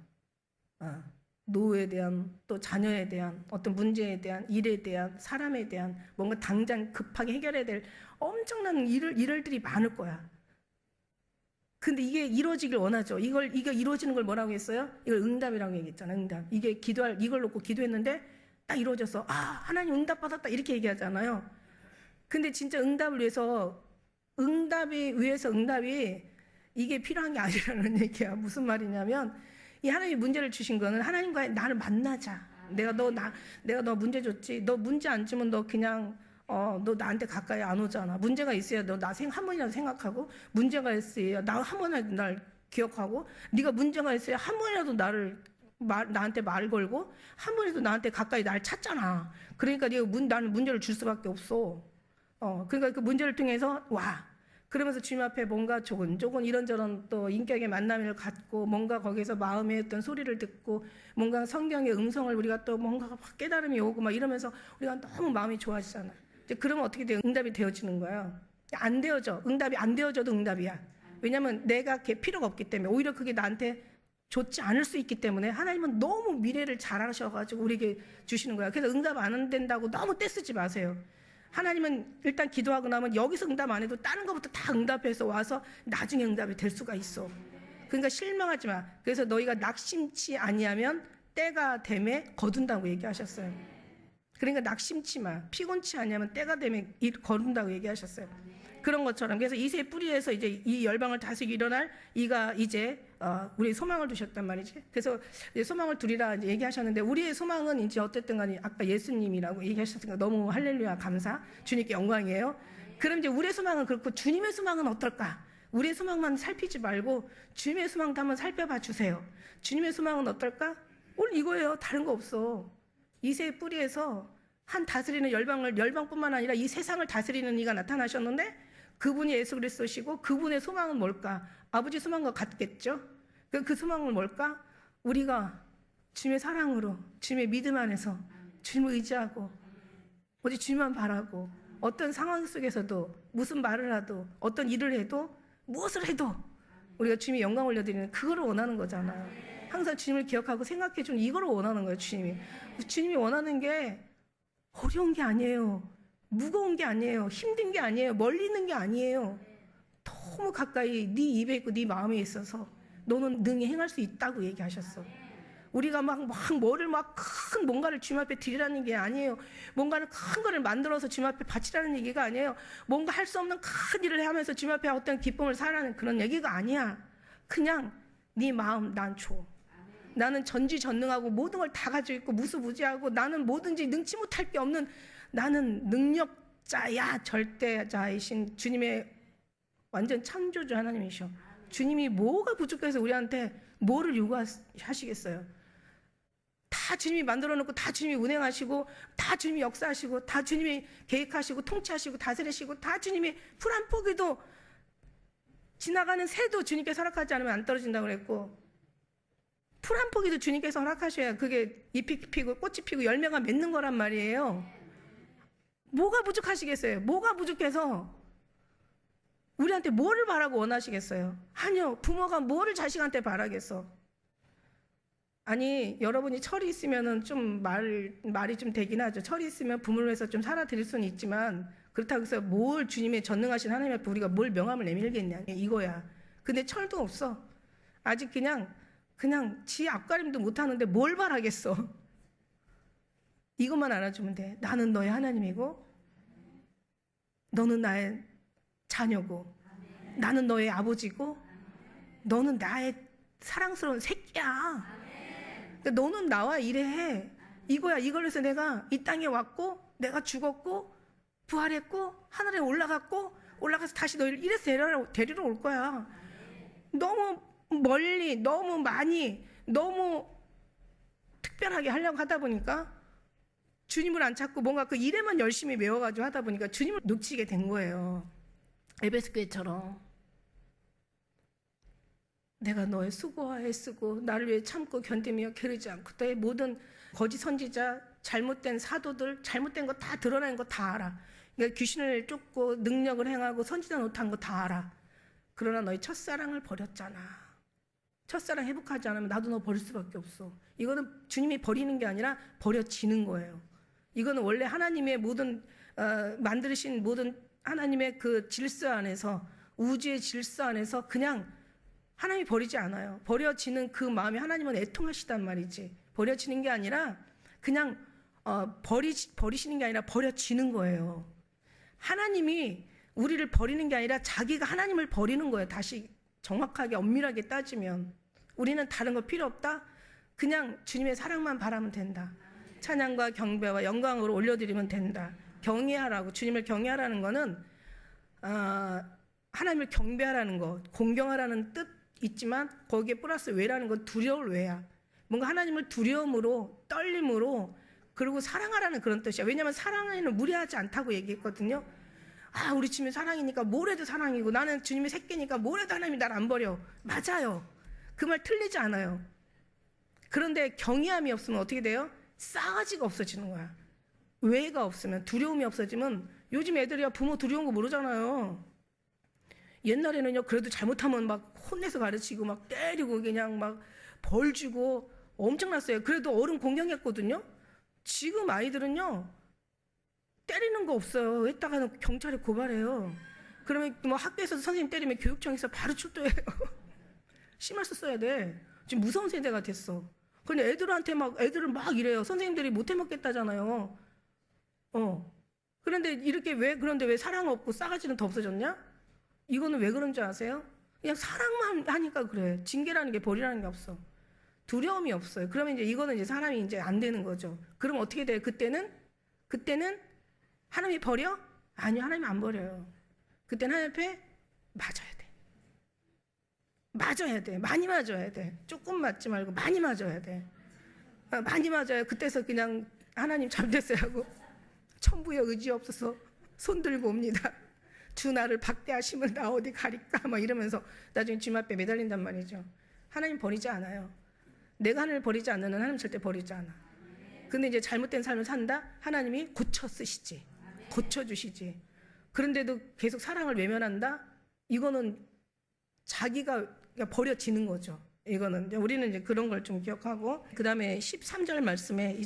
노후에 대한, 또 자녀에 대한, 어떤 문제에 대한, 일에 대한, 사람에 대한 뭔가 당장 급하게 해결해야 될 엄청난 일들이 많을 거야. 근데 이게 이루어지길 원하죠. 이게 이루어지는 걸 뭐라고 했어요? 이걸 응답이라고 얘기했잖아요. 응답. 이게 이걸 놓고 기도했는데 딱 이루어졌어. 하나님 응답 받았다. 이렇게 얘기하잖아요. 근데 진짜 응답을 위해서 응답이 이게 필요한 게 아니라는 얘기야. 무슨 말이냐면, 이 하나님이 문제를 주신 거는 하나님과 나를 만나자. 내가 너 문제 줬지. 너 문제 안 주면 너 그냥 너 나한테 가까이 안 오잖아. 문제가 있어야 너 나 한 번이라도 생각하고, 문제가 있어야 나 한 번이라도 날 기억하고, 네가 문제가 있어야 한 번이라도 나한테 말 걸고, 한 번이라도 나한테 가까이 날 찾잖아. 그러니까 나는 문제를 줄 수밖에 없어. 그러니까 그 문제를 통해서 그러면서 주님 앞에 뭔가 조곤조곤 이런저런 또 인격의 만남을 갖고, 뭔가 거기서 마음에 어떤 소리를 듣고, 뭔가 성경의 음성을 우리가 또 뭔가 깨달음이 오고 막 이러면서 우리가 너무 마음이 좋아지잖아. 이제 그러면 어떻게 돼요? 응답이 되어지는 거예요. 안 되어져. 응답이 안 되어져도 응답이야. 왜냐면 내가 그게 필요가 없기 때문에, 오히려 그게 나한테 좋지 않을 수 있기 때문에 하나님은 너무 미래를 잘 아셔가지고 우리에게 주시는 거야. 그래서 응답 안 된다고 너무 떼쓰지 마세요. 하나님은 일단 기도하고 나면 여기서 응답 안 해도 다른 것부터 다 응답해서 와서 나중에 응답이 될 수가 있어. 그러니까 실망하지 마. 그래서 너희가 낙심치 아니하면 때가 되매 거둔다고 얘기하셨어요. 그러니까 낙심치 마. 피곤치 아니하면 때가 되매 거둔다고 얘기하셨어요. 그런 것처럼. 그래서 이새 뿌리에서 이제 이 열방을 다스리고 일어날 이가 이제 우리 소망을 두셨단 말이지. 그래서 이제 소망을 두리라 이제 얘기하셨는데, 우리의 소망은 이제 어쨌든 간에 아까 예수님이라고 얘기하셨으니까 너무 할렐루야 감사. 주님께 영광이에요. 그럼 이제 우리의 소망은 그렇고, 주님의 소망은 어떨까? 우리의 소망만 살피지 말고 주님의 소망도 한번 살펴봐 주세요. 주님의 소망은 어떨까? 오늘 이거예요. 다른 거 없어. 이새 뿌리에서 한 다스리는 열방뿐만 아니라 이 세상을 다스리는 이가 나타나셨는데, 그분이 예수 그리스도시고, 그분의 소망은 뭘까? 아버지 소망과 같겠죠? 그 소망은 뭘까? 우리가 주님의 사랑으로, 주님의 믿음 안에서 주님을 의지하고, 오직 주님만 바라고, 어떤 상황 속에서도 무슨 말을 하도, 어떤 일을 해도, 무엇을 해도 우리가 주님의 영광 올려드리는 그거를 원하는 거잖아요. 항상 주님을 기억하고 생각해주는 이거를 원하는 거예요. 주님이 원하는 게 어려운 게 아니에요. 무거운 게 아니에요. 힘든 게 아니에요. 멀리 있는 게 아니에요. 너무 가까이 네 입에 있고 네 마음에 있어서 너는 능히 행할 수 있다고 얘기하셨어. 우리가 막 큰 뭔가를 주님 앞에 드리라는 게 아니에요. 뭔가를 큰 거를 만들어서 주님 앞에 바치라는 얘기가 아니에요. 뭔가 할 수 없는 큰 일을 하면서 주님 앞에 어떤 기쁨을 살라는 그런 얘기가 아니야. 그냥 네 마음 난 줘. 나는 전지전능하고 모든 걸 다 가지고 있고 무수무지하고, 나는 뭐든지 능치 못할 게 없는, 나는 능력자야, 절대자이신 주님의 완전 창조주 하나님이셔. 주님이 뭐가 부족해서 우리한테 뭐를 요구하시겠어요? 다 주님이 만들어 놓고, 다 주님이 운행하시고, 다 주님이 역사하시고, 다 주님이 계획하시고 통치하시고 다스리시고, 다 주님이 풀 한 포기도, 지나가는 새도 주님께 허락하지 않으면 안 떨어진다고 그랬고, 풀 한 포기도 주님께서 허락하셔야 그게 잎이 피고 꽃이 피고 열매가 맺는 거란 말이에요. 뭐가 부족하시겠어요? 뭐가 부족해서 우리한테 뭐를 바라고 원하시겠어요? 아니요. 부모가 뭐를 자식한테 바라겠어? 아니, 여러분이 철이 있으면은 좀 말이 좀 되긴 하죠. 철이 있으면 부모를 위해서 좀 살아드릴 수는 있지만, 그렇다고 해서 뭘 주님의 전능하신 하나님 앞에 우리가 뭘 명함을 내밀겠냐, 이거야. 근데 철도 없어. 아직 그냥 지 앞가림도 못하는데 뭘 바라겠어. 이것만 알아주면 돼. 나는 너의 하나님이고, 너는 나의 자녀고, 나는 너의 아버지고, 너는 나의 사랑스러운 새끼야. 그러니까 너는 나와 이래해. 이거야. 이걸 해서 내가 이 땅에 왔고, 내가 죽었고, 부활했고, 하늘에 올라가서 다시 너희를 이래서 데리러 올 거야. 너무 멀리, 너무 많이, 너무 특별하게 하려고 하다 보니까 주님을 안 찾고 뭔가 그 일에만 열심히 메워가지고 하다 보니까 주님을 놓치게 된 거예요. 에베소 교회처럼. 내가 너의 수고와 애쓰고 나를 위해 참고 견디며 게으르지 않고, 너의 모든 거짓 선지자, 잘못된 사도들, 잘못된 거 다 드러나는 거 다 알아. 그러니까 귀신을 쫓고 능력을 행하고 선지자 노릇한 거 다 알아. 그러나 너희 첫사랑을 버렸잖아. 첫사랑 회복하지 않으면 나도 너 버릴 수밖에 없어. 이거는 주님이 버리는 게 아니라 버려지는 거예요. 이거는 원래 하나님의 모든 만드신 모든 하나님의 그 질서 안에서, 우주의 질서 안에서 그냥 하나님이 버리지 않아요. 버려지는 그 마음이 하나님은 애통하시단 말이지. 버려지는 게 아니라 그냥 버리시는 게 아니라 버려지는 거예요. 하나님이 우리를 버리는 게 아니라 자기가 하나님을 버리는 거예요. 다시 정확하게 엄밀하게 따지면 우리는 다른 거 필요 없다. 그냥 주님의 사랑만 바라면 된다. 찬양과 경배와 영광으로 올려드리면 된다. 경외하라고, 주님을 경외하라는 거는 하나님을 경배하라는 거, 공경하라는 뜻 있지만 거기에 플러스 외라는 건 두려울 외야. 뭔가 하나님을 두려움으로, 떨림으로, 그리고 사랑하라는 그런 뜻이야. 왜냐하면 사랑에는 무례하지 않다고 얘기했거든요. 우리 주님이 사랑이니까 뭘 해도 사랑이고, 나는 주님의 새끼니까 뭘 해도 하나님이 날 안 버려. 맞아요. 그 말 틀리지 않아요. 그런데 경외함이 없으면 어떻게 돼요? 싸가지가 없어지는 거야. 외가 없으면, 두려움이 없어지면, 요즘 애들이야 부모 두려운 거 모르잖아요. 옛날에는요, 그래도 잘못하면 막 혼내서 가르치고 막 때리고 그냥 막 벌 주고 엄청났어요. 그래도 어른 공경했거든요. 지금 아이들은요, 때리는 거 없어요. 했다가는 경찰에 고발해요. 그러면 뭐 학교에서 선생님 때리면 교육청에서 바로 출두해요. 심할서 써야 돼. 지금 무서운 세대가 됐어. 근데 애들은 막 이래요. 선생님들이 못 해먹겠다잖아요. 그런데 그런데 왜 사랑 없고 싸가지는 더 없어졌냐? 이거는 왜 그런 줄 아세요? 그냥 사랑만 하니까 그래. 징계라는 게, 벌이라는 게 없어. 두려움이 없어요. 그러면 이거는 사람이 안 되는 거죠. 그럼 어떻게 돼요? 그때는 하나님이 버려? 아니요, 하나님이 안 버려요. 그때는 하나님 앞에 맞아야 돼. 맞아야 돼. 많이 맞아야 돼. 조금 맞지 말고 많이 맞아야 돼. 많이 맞아야 그때서 그냥 하나님 잘됐어요 하고 천부의 의지 없어서 손 들고 옵니다. 주 나를 박대하심을 나 어디 가릴까 막 이러면서 나중에 주님 앞에 매달린단 말이죠. 하나님 버리지 않아요. 내가 하나님을 버리지 않는 한 하나님 절대 버리지 않아. 근데 잘못된 삶을 산다? 하나님이 고쳐 쓰시지. 고쳐주시지. 그런데도 계속 사랑을 외면한다? 이거는 자기가 버려지는 거죠. 이거는 우리는 그런 걸 좀 기억하고, 그 다음에 13절 말씀에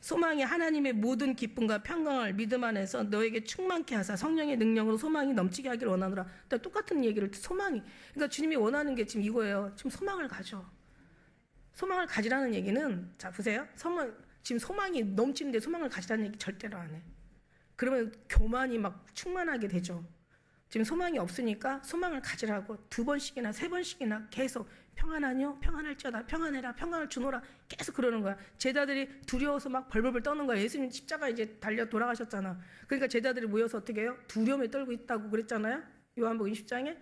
소망이 하나님의 모든 기쁨과 평강을 믿음 안에서 너에게 충만케 하사 성령의 능력으로 소망이 넘치게 하기를 원하노라. 똑같은 얘기를, 소망이, 그러니까 주님이 원하는 게 지금 이거예요. 지금 소망을 가져. 소망을 가지라는 얘기는, 자 보세요. 지금 소망이 넘치는데 소망을 가지라는 얘기 절대로 안 해. 그러면 교만이 막 충만하게 되죠. 지금 소망이 없으니까 소망을 가지라고 2번씩이나 3번씩이나 계속 평안하뇨? 평안할지어다. 평안해라. 평안을 주노라. 계속 그러는 거야. 제자들이 두려워서 막 벌벌벌 떠는 거야. 예수님 십자가 달려 돌아가셨잖아. 그러니까 제자들이 모여서 어떻게 해요? 두려움에 떨고 있다고 그랬잖아요. 요한복음 20장에.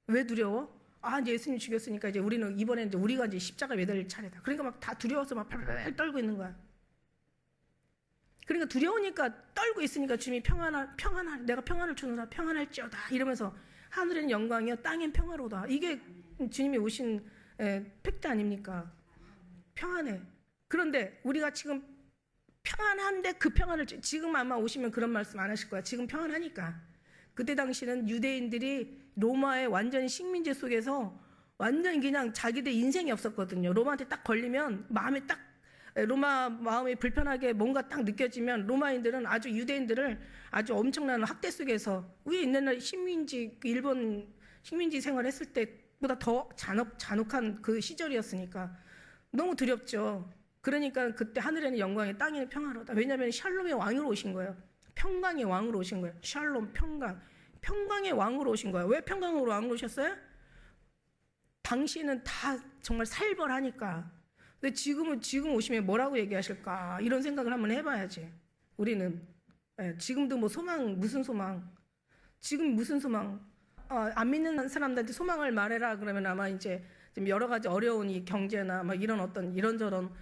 왜 두려워? 이제 예수님 죽였으니까 우리는 이번에 우리가 십자가 매달릴 차례다. 그러니까 막 다 두려워서 막 팔팔 떨고 있는 거야. 그러니까 두려우니까 떨고 있으니까 주님이 평안할, 내가 평안을 주노라. 평안할지어다. 이러면서 하늘에는 영광이요 땅엔 평화로다. 이게 주님이 오신 팩트 아닙니까? 평안해. 그런데 우리가 지금 평안한데 그 평안을, 지금 아마 오시면 그런 말씀 안 하실 거야. 지금 평안하니까. 그때 당시는 유대인들이 로마의 완전히 식민지 속에서 완전히 그냥 자기들 인생이 없었거든요. 로마한테 딱 걸리면 로마 마음이 불편하게 뭔가 딱 느껴지면 로마인들은 유대인들을 아주 엄청난 학대 속에서, 우리 옛날 일본 식민지 생활했을 때보다 더 잔혹한 그 시절이었으니까 너무 두렵죠. 그러니까 그때 하늘에는 영광이 땅에는 평화로다. 왜냐하면 샬롬의 왕으로 오신 거예요. 평강의 왕으로 오신 거예요. 샬롬, 평강. 평강의 왕으로 오신 거예요. 왜 평강으로 왕으로 오셨어요? 당시에는 다 정말 살벌하니까. 근데 지금 오시면 뭐라고 얘기하실까? 이런 생각을 한번 해봐야지. 우리는 지금도 뭐 소망, 무슨 소망? 지금 무슨 소망? 안 믿는 사람들한테 소망을 말해라 그러면 아마 지금 여러 가지 어려운 이 경제나 막 이런 어떤 이런저런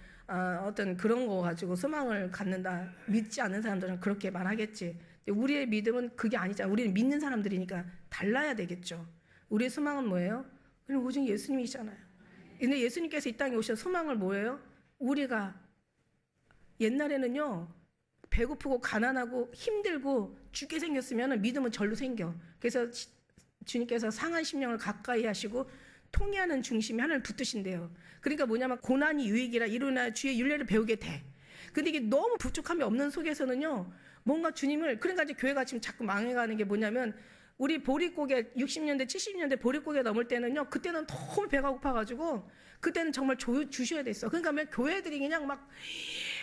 어떤 그런 거 가지고 소망을 갖는다. 믿지 않는 사람들은 그렇게 말하겠지. 우리의 믿음은 그게 아니잖아. 우리는 믿는 사람들이니까 달라야 되겠죠. 우리의 소망은 뭐예요? 그냥 오직 예수님이시잖아요. 근데 예수님께서 이 땅에 오셔서 소망을 뭐예요? 우리가 옛날에는요, 배고프고 가난하고 힘들고 죽게 생겼으면 믿음은 절로 생겨. 그래서 주님께서 상한 심령을 가까이 하시고 통회하는 중심이 하나를 붙드신대요. 그러니까 뭐냐면 고난이 유익이라 이루나 주의 윤례를 배우게 돼. 근데 이게 너무 부족함이 없는 속에서는요, 뭔가 주님을, 그러니까 이제 교회가 지금 자꾸 망해가는 게 뭐냐면, 우리 보릿고개 60년대 70년대 보릿고개 넘을 때는요, 그때는 너무 배가 고파가지고 그때는 정말 주셔야 됐어. 그러니까 교회들이 그냥 막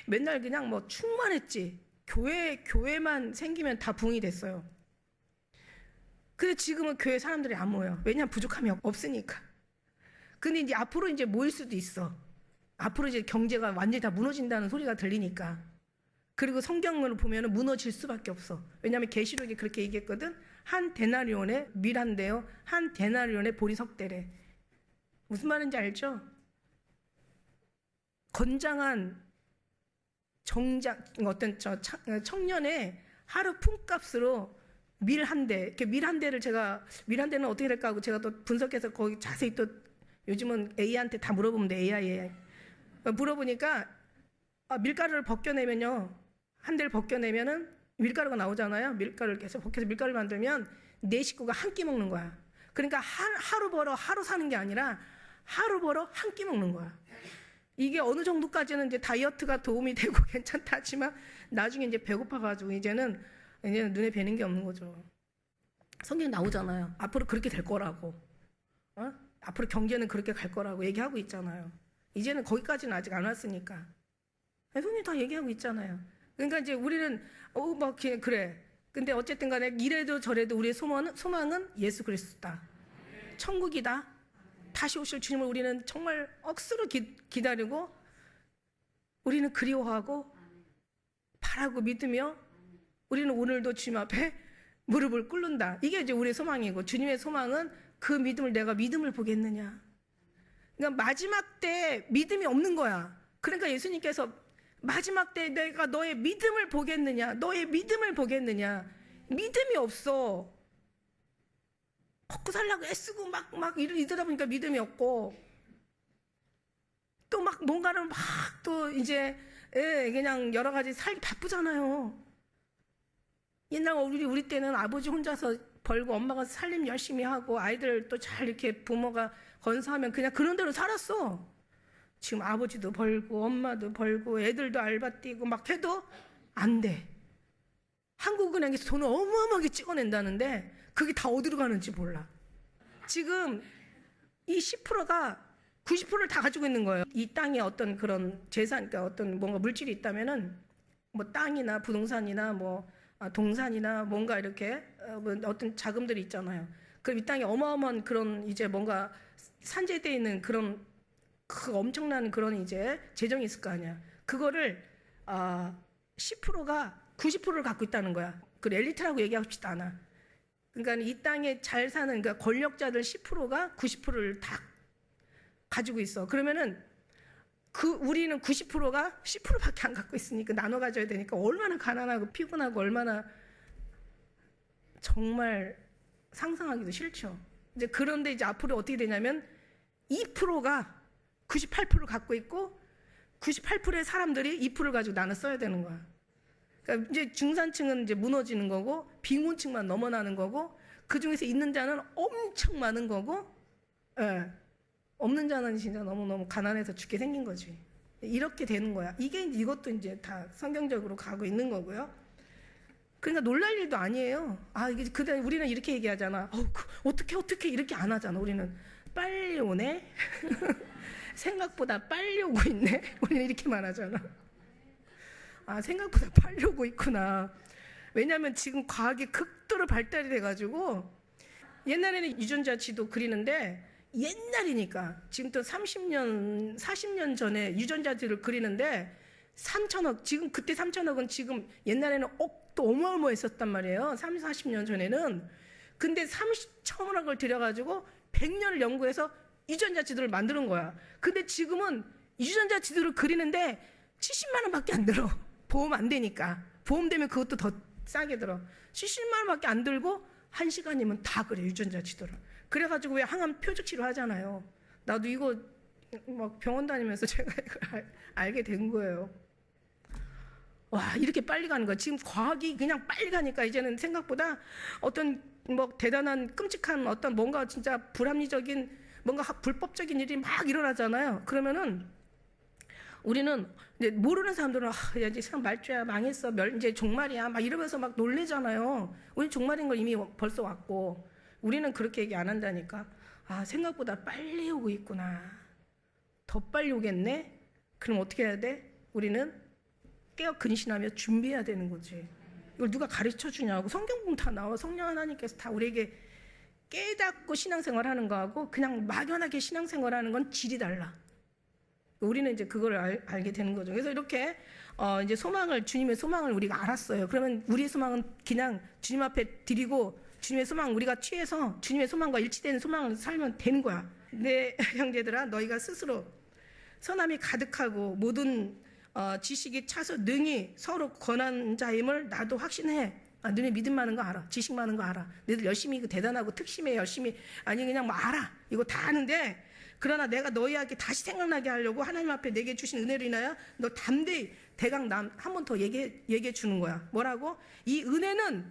맨날 그냥 뭐 충만했지. 교회만 생기면 다 붕이 됐어요. 근데 지금은 교회 사람들이 안 모여. 왜냐하면 부족함이 없으니까. 근데 이제 앞으로 이제 모일 수도 있어. 앞으로 이제 경제가 완전히 다 무너진다는 소리가 들리니까. 그리고 성경을 보면 무너질 수밖에 없어. 왜냐하면 계시록이 그렇게 얘기했거든. 한 데나리온에 밀한대요. 한 데나리온에 보리석대래. 무슨 말인지 알죠? 건장한 어떤 청년의 하루 품값으로 밀 한 대, 이렇게 밀 한 대를 밀 한 대는 어떻게 될까 하고 제가 또 분석해서 거기 자세히 또 요즘은 AI한테 다 물어보면 돼. AI 물어보니까 밀가루를 벗겨내면요, 한 대를 벗겨내면은 밀가루가 나오잖아요. 밀가루를 계속 벗겨서 밀가루를 만들면 내 식구가 한 끼 먹는 거야. 그러니까 하루 벌어 하루 사는 게 아니라 하루 벌어 한 끼 먹는 거야. 이게 어느 정도까지는 이제 다이어트가 도움이 되고 괜찮다 하지만 나중에 이제 배고파가지고 이제는 눈에 뵈는 게 없는 거죠. 성경에 나오잖아요. 앞으로 그렇게 될 거라고. 앞으로 경제는 그렇게 갈 거라고 얘기하고 있잖아요. 이제는 거기까지는 아직 안 왔으니까. 성경이 다 얘기하고 있잖아요. 그러니까 이제 우리는 막 그래. 근데 어쨌든 간에 이래도 저래도 우리의 소망은 예수 그리스도다. 천국이다. 다시 오실 주님을 우리는 정말 억수로 기다리고 우리는 그리워하고 바라고 믿으며 우리는 오늘도 주님 앞에 무릎을 꿇는다. 이게 이제 우리의 소망이고, 주님의 소망은 그 믿음을 내가 믿음을 보겠느냐. 그러니까 마지막 때 믿음이 없는 거야. 그러니까 예수님께서 마지막 때 내가 너의 믿음을 보겠느냐, 너의 믿음을 보겠느냐. 믿음이 없어. 먹고 살려고 애쓰고 막 이러다 보니까 믿음이 없고, 또 막 뭔가를 막 또 이제 그냥 여러 가지 살기 바쁘잖아요. 옛날 우리 때는 아버지 혼자서 벌고 엄마가 살림 열심히 하고 아이들 또 잘 이렇게 부모가 건사하면 그냥 그런 대로 살았어. 지금 아버지도 벌고 엄마도 벌고 애들도 알바 뛰고 막 해도 안 돼. 한국은행에서 돈을 어마어마하게 찍어낸다는데 그게 다 어디로 가는지 몰라. 지금 이 10%가 90%를 다 가지고 있는 거예요. 이 땅에 어떤 그런 재산, 그러니까 어떤 뭔가 물질이 있다면은 뭐 땅이나 부동산이나 뭐 동산이나 뭔가 이렇게 뭐 어떤 자금들이 있잖아요. 그럼 이 땅에 어마어마한 그런 이제 뭔가 산재되어 있는 그런 그 엄청난 그런 이제 재정이 있을 거 아니야. 그거를 10%가 90%를 갖고 있다는 거야. 그 엘리트라고 얘기하고 않아. 그러니까 이 땅에 잘 사는 그러니까 권력자들 10%가 90%를 다 가지고 있어. 그러면은 우리는 90%가 10%밖에 안 갖고 있으니까 나눠 가져야 되니까 얼마나 가난하고 피곤하고 얼마나 정말 상상하기도 싫죠. 이제 그런데 이제 앞으로 어떻게 되냐면 2%가 98%를 갖고 있고 98%의 사람들이 2%를 가지고 나눠 써야 되는 거야. 그러니까 이제 중산층은 이제 무너지는 거고 빈곤층만 넘어나는 거고 그 중에서 있는 자는 엄청 많은 거고, 없는 자는 진짜 너무너무 가난해서 죽게 생긴 거지. 이렇게 되는 거야. 이것도 이제 다 성경적으로 가고 있는 거고요. 그러니까 놀랄 일도 아니에요. 우리는 이렇게 얘기하잖아. 어떻게 이렇게 안 하잖아. 우리는 빨리 오네. 생각보다 빨리 오고 있네. 우리는 이렇게 말하잖아. 생각보다 빨리 오고 있구나. 왜냐하면 지금 과학이 극도로 발달이 돼가지고 옛날에는 유전자 지도 그리는데 옛날이니까 지금 또 30년, 40년 전에 유전자들을 그리는데 3천억, 지금 그때 3천억은 지금 옛날에는 억도 어마어마했었단 말이에요. 30, 40년 전에는. 근데 30천억을 들여가지고 100년을 연구해서 유전자 지도를 만드는 거야. 근데 지금은 유전자 지도를 그리는데 70만 원밖에 안 들어. 보험 안 되니까. 보험 되면 그것도 더 싸게 들어. 70만 원밖에 안 들고 1시간이면 다 그래, 유전자 지도를. 그래가지고 왜 항암 표적 치료 하잖아요. 나도 이거 막 병원 다니면서 제가 이걸 알게 된 거예요. 와, 이렇게 빨리 가는 거야. 지금 과학이 그냥 빨리 가니까 이제는 생각보다 어떤 뭐 대단한 끔찍한 어떤 뭔가 진짜 불합리적인 뭔가 불법적인 일이 막 일어나잖아요. 그러면은 우리는 이제 모르는 사람들은 야, 이제 세상 말죄야, 망했어, 이제 종말이야 막 이러면서 막 놀래잖아요. 우리 종말인 걸 이미 벌써 왔고, 우리는 그렇게 얘기 안 한다니까. 아, 생각보다 빨리 오고 있구나. 더 빨리 오겠네. 그럼 어떻게 해야 돼? 우리는 깨어 근신하며 준비해야 되는 거지. 이걸 누가 가르쳐 주냐고. 성경 보면 다 나와. 성령 하나님께서 다 우리에게 깨닫고 신앙생활하는 거하고 그냥 막연하게 신앙생활하는 건 질이 달라. 우리는 이제 그걸 알게 되는 거죠. 그래서 이렇게 이제 주님의 소망을 우리가 알았어요. 그러면 우리의 소망은 그냥 주님 앞에 드리고, 주님의 소망 우리가 취해서 주님의 소망과 일치되는 소망을 살면 되는 거야. 내 형제들아, 너희가 스스로 선함이 가득하고 모든 지식이 차서 능히 서로 권한 자임을 나도 확신해. 너네 믿음 많은 거 알아. 지식 많은 거 알아. 너희들 열심히 대단하고 특심에 열심히 아니 그냥 뭐 알아. 이거 다 아는데, 그러나 내가 너희에게 다시 생각나게 하려고 하나님 앞에 내게 주신 은혜로 인하여 너 담대히 대강 한 번 더 얘기해 주는 거야. 뭐라고? 이 은혜는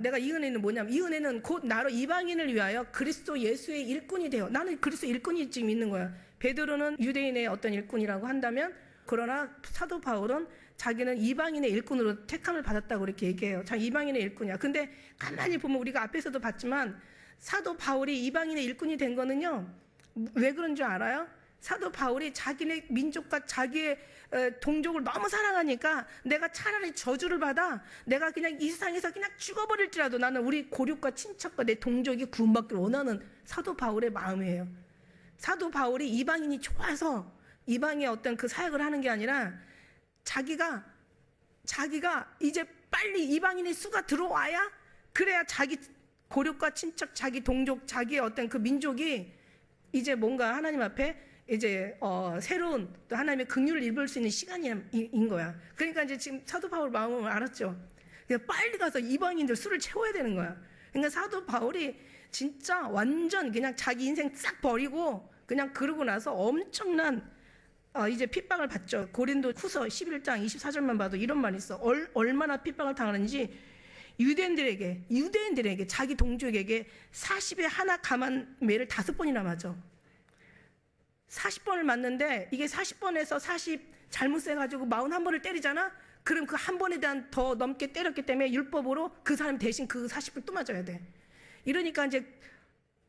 내가 이 은혜는 뭐냐면, 이 은혜는 곧 나로 이방인을 위하여 그리스도 예수의 일꾼이 되어. 나는 그리스도 일꾼이 지금 있는 거야. 베드로는 유대인의 어떤 일꾼이라고 한다면, 그러나 사도 바울은 자기는 이방인의 일꾼으로 택함을 받았다고 그렇게 얘기해요. 자, 이방인의 일꾼이야. 근데 가만히 보면 우리가 앞에서도 봤지만 사도 바울이 이방인의 일꾼이 된 거는요, 왜 그런 줄 알아요? 사도 바울이 자기네 민족과 자기의 동족을 너무 사랑하니까 내가 차라리 저주를 받아 내가 그냥 이 세상에서 그냥 죽어버릴지라도 나는 우리 고륙과 친척과 내 동족이 구원받기를 원하는 사도 바울의 마음이에요. 사도 바울이 이방인이 좋아서 이방의 어떤 그 사역을 하는 게 아니라 자기가 이제 빨리 이방인의 수가 들어와야, 그래야 자기 고륙과 친척, 자기 동족, 자기의 어떤 그 민족이 이제 뭔가 하나님 앞에 이제 새로운 또 하나님의 긍휼을 입을 수 있는 시간인 거야. 그러니까 이제 지금 사도 바울 마음을 알았죠. 그냥 빨리 가서 이방인들 수를 채워야 되는 거야. 그러니까 사도 바울이 진짜 완전 그냥 자기 인생 싹 버리고 그냥 그러고 나서 엄청난 이제 핍박을 받죠. 고린도 후서 11장 24절만 봐도 이런 말이 있어. 얼마나 핍박을 당하는지, 유대인들에게 자기 동족에게 40에 하나 감한 매를 5번이나 맞아. 40번을 맞는데 이게 40번에서 40 잘못 세가지고 41번을 때리잖아. 그럼 그 한 번에 대한 더 넘게 때렸기 때문에 율법으로 그 사람 대신 그 40을 또 맞아야 돼. 이러니까 이제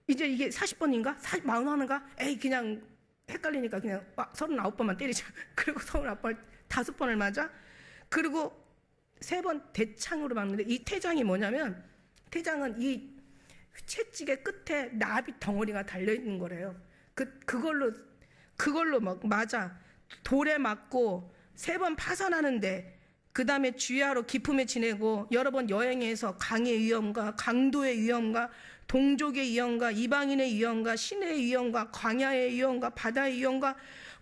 이게 40번인가? 41번인가? 에이, 그냥 헷갈리니까 그냥 39번만 때리자. 그리고 39번 5번을 맞아. 그리고 3번 대창으로 막는데, 이 태장이 뭐냐면, 태장은 이 채찍의 끝에 나비 덩어리가 달려있는 거래요. 그걸로 막 맞아. 돌에 맞고 3번 파선하는데, 그 다음에 주야로 기품에 지내고 여러 번 여행해서 강의 위험과 강도의 위험과 동족의 위험과 이방인의 위험과 신의 위험과 광야의 위험과 바다의 위험과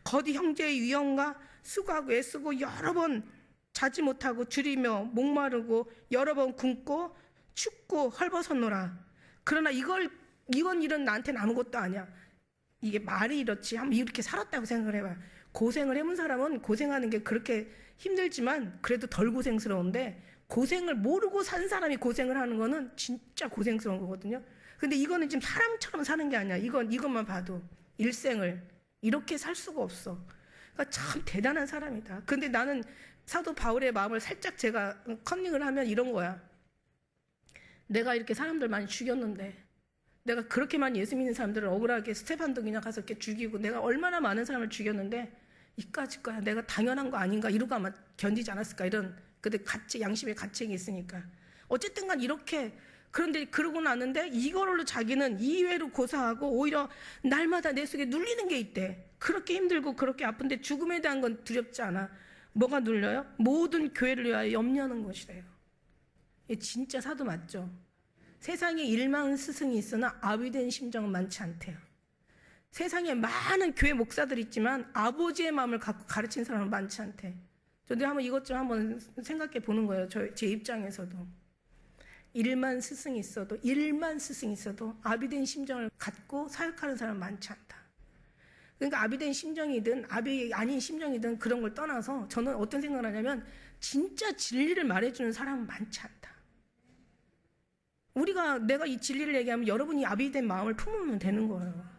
거디 형제의 위험과 수고하고 애쓰고 여러 번 자지 못하고 줄이며 목마르고 여러 번 굶고 춥고 헐벗었노라. 그러나 이건 일은 나한테는 아무것도 아니야. 이게 말이 이렇지. 한번 이렇게 살았다고 생각을 해봐. 고생을 해본 사람은 고생하는 게 그렇게 힘들지만 그래도 덜 고생스러운데, 고생을 모르고 산 사람이 고생을 하는 거는 진짜 고생스러운 거거든요. 근데 이거는 지금 사람처럼 사는 게 아니야. 이것만 봐도 일생을 이렇게 살 수가 없어. 그러니까 참 대단한 사람이다. 근데 나는 사도 바울의 마음을 살짝 제가 컨닝을 하면 이런 거야. 내가 이렇게 사람들 많이 죽였는데, 내가 그렇게 많이 예수 믿는 사람들을 억울하게 스테반도 그냥 가서 이렇게 죽이고 내가 얼마나 많은 사람을 죽였는데 이까짓 거야. 내가 당연한 거 아닌가 이러고 아마 견디지 않았을까, 이런 근데 양심의 가책이 있으니까. 어쨌든 간 이렇게, 그런데 그러고 나는데 이거로 자기는 이외로 고사하고 오히려 날마다 내 속에 눌리는 게 있대. 그렇게 힘들고 그렇게 아픈데 죽음에 대한 건 두렵지 않아. 뭐가 눌려요? 모든 교회를 위하여 염려하는 것이래요. 이게 진짜 사도 맞죠? 세상에 1만 스승이 있으나 아비된 심정은 많지 않대요. 세상에 많은 교회 목사들이 있지만 아버지의 마음을 갖고 가르친 사람은 많지 않대. 저도 한번 이것 좀 한번 생각해 보는 거예요. 제 입장에서도. 1만 스승이 있어도 아비된 심정을 갖고 사역하는 사람은 많지 않다. 그러니까 아비된 심정이든 아비 아닌 심정이든 그런 걸 떠나서 저는 어떤 생각을 하냐면, 진짜 진리를 말해주는 사람은 많지 않다. 내가 이 진리를 얘기하면 여러분이 아비된 마음을 품으면 되는 거예요.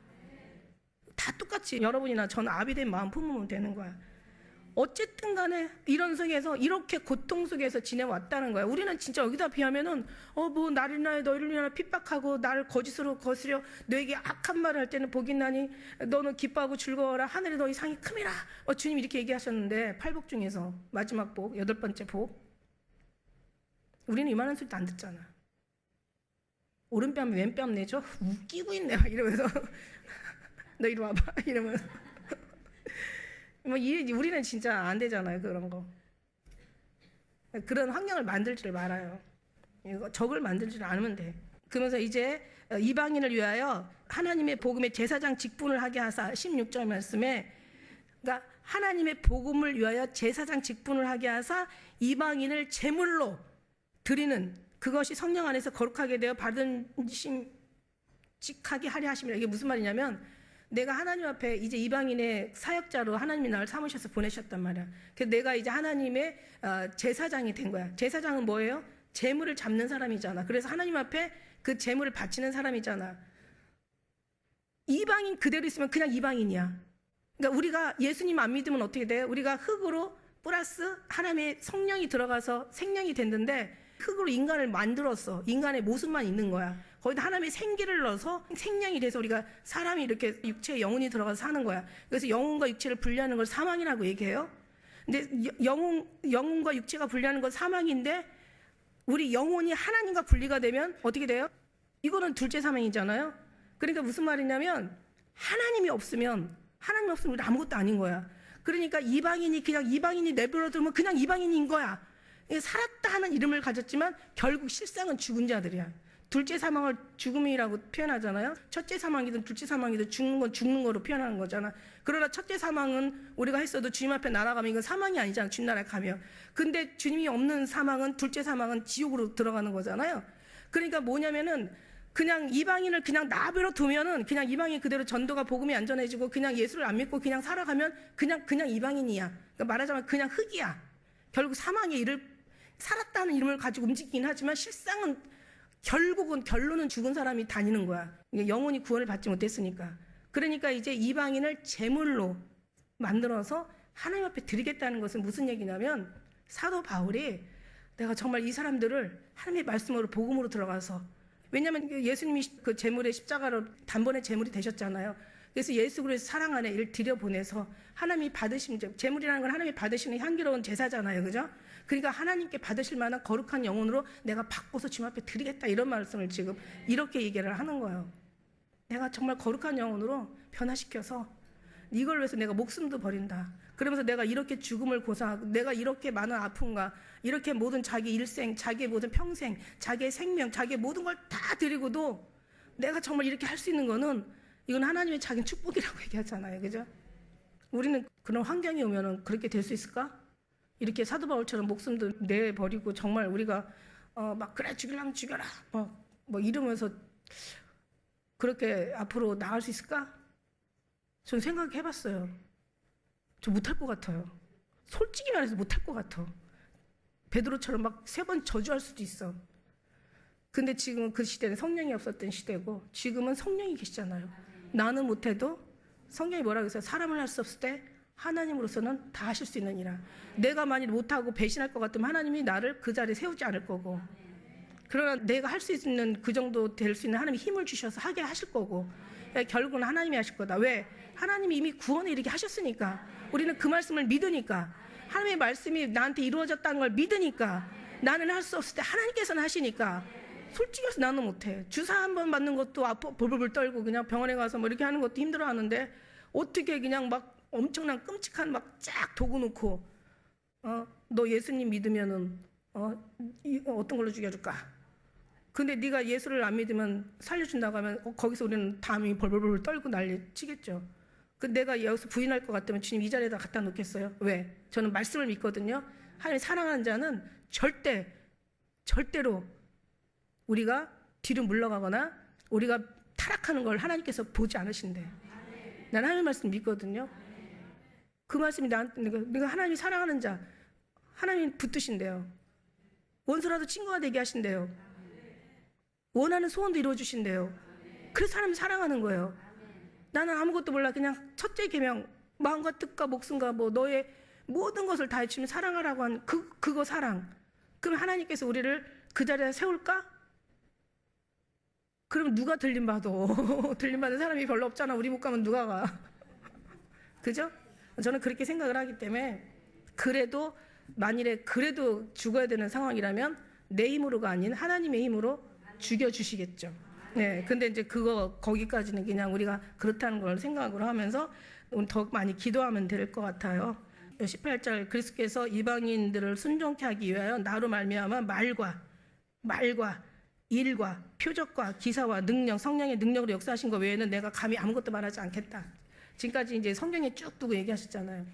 다 똑같이 여러분이나 저는 아비된 마음 품으면 되는 거야. 어쨌든 간에 이런 속에서 이렇게 고통 속에서 지내왔다는 거야. 우리는 진짜 여기다 비하면은 뭐 나를 인하여 너희를 인하여 핍박하고 나를 거짓으로 거스려 너에게 악한 말을 할 때는 복이 나니 너는 기뻐하고 즐거워라 하늘에 너희 상이 큼이라. 주님 이렇게 얘기하셨는데 팔복 중에서 마지막 복 8번째 복 우리는 이만한 소리도 안 듣잖아. 오른뺨 왼뺨 내죠? 웃기고 있네 이러면서 너 이리 와봐 이러면서 우리는 진짜 안 되잖아요. 그런 거. 그런 환경을 만들지를 말아요. 적을 만들지를 않으면 돼. 그러면서 이제 이방인을 위하여 하나님의 복음의 제사장 직분을 하게 하사 16절 말씀에 그러니까 하나님의 복음을 위하여 제사장 직분을 하게 하사 이방인을 제물로 드리는 그것이 성령 안에서 거룩하게 되어 받으심직하게 하려 하심이라. 이게 무슨 말이냐면 내가 하나님 앞에 이제 이방인의 사역자로 하나님이 나를 삼으셔서 보내셨단 말이야. 그래서 내가 이제 하나님의 제사장이 된 거야. 제사장은 뭐예요? 제물을 잡는 사람이잖아. 그래서 하나님 앞에 그 제물을 바치는 사람이잖아. 이방인 그대로 있으면 그냥 이방인이야. 그러니까 우리가 예수님 안 믿으면 어떻게 돼요? 우리가 흙으로 플러스 하나님의 성령이 들어가서 생명이 됐는데 흙으로 인간을 만들었어. 인간의 모습만 있는 거야. 거기다 하나님의 생기를 넣어서 생명이 돼서 우리가 사람이 이렇게 육체에 영혼이 들어가서 사는 거야. 그래서 영혼과 육체를 분리하는 걸 사망이라고 얘기해요. 근데 영혼과 육체가 분리하는 건 사망인데 우리 영혼이 하나님과 분리가 되면 어떻게 돼요? 이거는 둘째 사망이잖아요. 그러니까 무슨 말이냐면 하나님이 없으면 우리 아무것도 아닌 거야. 그러니까 그냥 이방인이 내버려 두면 그냥 이방인인 거야. 살았다 하는 이름을 가졌지만 결국 실상은 죽은 자들이야. 둘째 사망을 죽음이라고 표현하잖아요. 첫째 사망이든 둘째 사망이든 죽는 건 죽는 거로 표현하는 거잖아. 그러나 첫째 사망은 우리가 했어도 주님 앞에 날아가면 이건 사망이 아니잖아. 주님 나라에 가면. 근데 주님이 없는 사망은 둘째 사망은 지옥으로 들어가는 거잖아요. 그러니까 뭐냐면은 그냥 이방인을 그냥 나베러 두면은 그냥 이방인 그대로 전도가 복음이 안 전해지고 그냥 예수를 안 믿고 그냥 살아가면 그냥 이방인이야. 그러니까 말하자면 그냥 흙이야. 결국 사망의 살았다는 이름을 가지고 움직이긴 하지만 실상은 결국은 결론은 죽은 사람이 다니는 거야. 영혼이 구원을 받지 못했으니까. 그러니까 이제 이방인을 제물로 만들어서 하나님 앞에 드리겠다는 것은 무슨 얘기냐면 사도 바울이 내가 정말 이 사람들을 하나님의 말씀으로 복음으로 들어가서 왜냐하면 예수님이 그 제물의 십자가로 단번에 제물이 되셨잖아요. 그래서 예수 그리스도 사랑 안에 이를 들여보내서 하나님이 받으신 제물이라는 건 하나님이 받으시는 향기로운 제사잖아요. 그죠? 그러니까 하나님께 받으실 만한 거룩한 영혼으로 내가 바꿔서 주님 앞에 드리겠다 이런 말씀을 지금 이렇게 얘기를 하는 거예요. 내가 정말 거룩한 영혼으로 변화시켜서 이걸 위해서 내가 목숨도 버린다. 그러면서 내가 이렇게 죽음을 고사하고 내가 이렇게 많은 아픔과 이렇게 모든 자기 일생, 자기의 모든 평생, 자기의 생명, 자기의 모든 걸 다 드리고도 내가 정말 이렇게 할 수 있는 거는 이건 하나님의 작은 축복이라고 얘기하잖아요. 그죠? 우리는 그런 환경이 오면은 그렇게 될 수 있을까? 이렇게 사도 바울처럼 목숨도 내버리고 정말 우리가 막 그래 죽이려면 죽여라 뭐 이러면서 그렇게 앞으로 나갈 수 있을까? 저는 생각해봤어요. 저 못할 것 같아요. 솔직히 말해서 못할 것 같아. 베드로처럼 막 3번 저주할 수도 있어. 근데 지금은 그 시대는 성령이 없었던 시대고 지금은 성령이 계시잖아요. 나는 못해도 성령이 뭐라고 했어요? 사람을 할 수 없을 때 하나님으로서는 다 하실 수 있느니라. 내가 만일 못하고 배신할 것 같으면 하나님이 나를 그 자리에 세우지 않을 거고 그러나 내가 할 수 있는 그 정도 될 수 있는 하나님이 힘을 주셔서 하게 하실 거고 결국은 하나님이 하실 거다. 왜? 하나님이 이미 구원에 이르게 하셨으니까. 우리는 그 말씀을 믿으니까 하나님의 말씀이 나한테 이루어졌다는 걸 믿으니까 나는 할 수 없을 때 하나님께서는 하시니까 솔직히 해서 나는 못해. 주사 한 번 맞는 것도 벌벌 떨고 그냥 병원에 가서 뭐 이렇게 하는 것도 힘들어 하는데 어떻게 그냥 막 엄청난 끔찍한 막 쫙 도구 놓고 너 예수님 믿으면은 어떤 걸로 죽여줄까? 근데 네가 예수를 안 믿으면 살려준다고 하면 거기서 우리는 담이 벌벌 떨고 난리 치겠죠. 근데 내가 여기서 부인할 것 같으면 주님 이 자리에다 갖다 놓겠어요? 왜? 저는 말씀을 믿거든요. 하나님 사랑하는 자는 절대로 우리가 뒤로 물러가거나 우리가 타락하는 걸 하나님께서 보지 않으신대. 나는 하나님 말씀 믿거든요. 그 말씀이 나한테 내가 하나님이 사랑하는 자 하나님 붙드신대요. 원수라도 친구가 되게 하신대요. 원하는 소원도 이루어주신대요. 그래서 하나님 사랑하는 거예요. 나는 아무것도 몰라. 그냥 첫째 계명, 마음과 뜻과 목숨과 뭐 너의 모든 것을 다 해치면 사랑하라고 한 그거 사랑. 그럼 하나님께서 우리를 그 자리에 세울까? 그럼 누가 들림받아? 들림받은 사람이 별로 없잖아. 우리 못 가면 누가 가? 그죠? 저는 그렇게 생각을 하기 때문에 그래도 만일에 그래도 죽어야 되는 상황이라면 내 힘으로가 아닌 하나님의 힘으로 죽여주시겠죠. 네, 근데 이제 거기까지는 그냥 우리가 그렇다는 걸 생각을 하면서 더 많이 기도하면 될 것 같아요. 18절 그리스도께서 이방인들을 순종케 하기 위하여 나로 말미암아 말과 일과 표적과 기사와 능력, 성령의 능력으로 역사하신 것 외에는 내가 감히 아무것도 말하지 않겠다. 지금까지 이제 성경에 쭉 두고 얘기하셨잖아요.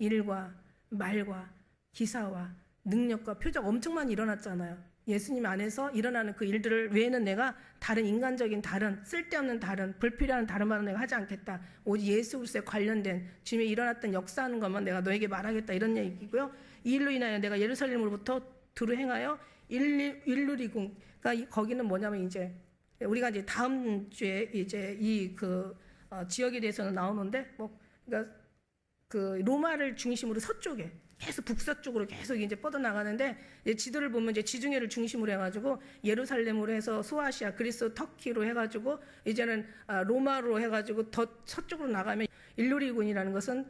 일과 말과 기사와 능력과 표적 엄청 많이 일어났잖아요. 예수님 안에서 일어나는 그 일들을 외에는 내가 다른 인간적인 다른 쓸데없는 다른 불필요한 다른 말은 내가 하지 않겠다. 오직 예수 그리스도에 관련된 주님이 일어났던 역사하는 것만 내가 너에게 말하겠다 이런 얘기고요. 이 일로 인하여 내가 예루살렘으로부터 두루 행하여 일루리궁. 그러니까 거기는 뭐냐면 이제 우리가 이제 다음 주에 이제 지역에 대해서는 나오는데 그러니까 그 로마를 중심으로 서쪽에 계속 북서쪽으로 계속 이제 뻗어 나가는데 지도를 보면 이제 지중해를 중심으로 해가지고 예루살렘으로 해서 소아시아, 그리스, 터키로 해가지고 이제는 로마로 해가지고 더 서쪽으로 나가면 일루리군이라는 것은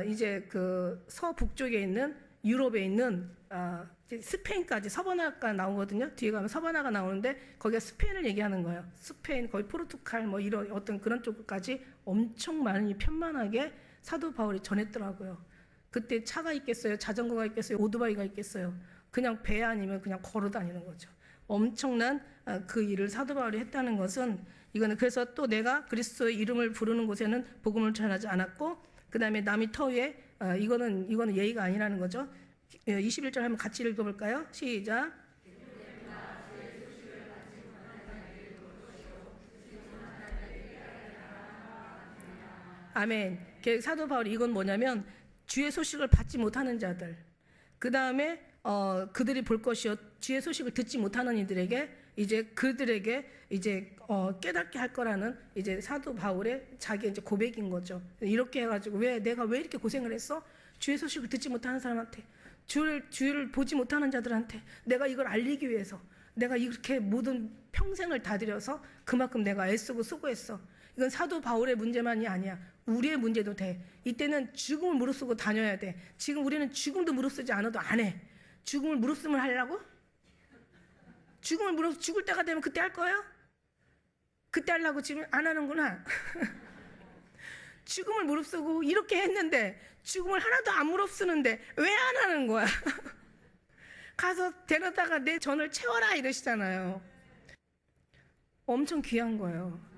이제 그 서북쪽에 있는 유럽에 있는 스페인까지 서바나가 나오거든요. 뒤에 가면 서바나가 나오는데 거기가 스페인을 얘기하는 거예요. 스페인 거의 포르투갈 뭐 이런 어떤 그런 쪽까지 엄청 많이 편만하게 사도 바울이 전했더라고요. 그때 차가 있겠어요? 자전거가 있겠어요? 오토바이가 있겠어요? 그냥 배 아니면 그냥 걸어 다니는 거죠. 엄청난 그 일을 사도 바울이 했다는 것은 이거는 그래서 또 내가 그리스도의 이름을 부르는 곳에는 복음을 전하지 않았고 그 다음에 남이 터위에 이거는 예의가 아니라는 거죠. 21절 한번 같이 읽어볼까요? 시작. 아멘. 사도 바울이 이건 뭐냐면 주의 소식을 받지 못하는 자들, 그 다음에 그들이 볼 것이요 주의 소식을 듣지 못하는 이들에게 이제 그들에게 이제 깨닫게 할 거라는 이제 사도 바울의 자기 이제 고백인 거죠. 이렇게 해가지고 내가 왜 이렇게 고생을 했어? 주의 소식을 듣지 못하는 사람한테, 주를 보지 못하는 자들한테 내가 이걸 알리기 위해서 내가 이렇게 모든 평생을 다 들여서 그만큼 내가 애쓰고 수고했어. 이건 사도 바울의 문제만이 아니야. 우리의 문제도 돼. 이때는 죽음을 무릅쓰고 다녀야 돼. 지금 우리는 죽음도 무릅쓰지 않아도 안 해. 죽음을 무릅쓰면 하려고? 죽을 때가 되면 그때 할 거야? 그때 하려고 지금 안 하는구나. 죽음을 무릅쓰고 이렇게 했는데 죽음을 하나도 안 무릅쓰는데 왜 안 하는 거야? 가서 데려다가 내 전을 채워라 이러시잖아요. 엄청 귀한 거예요.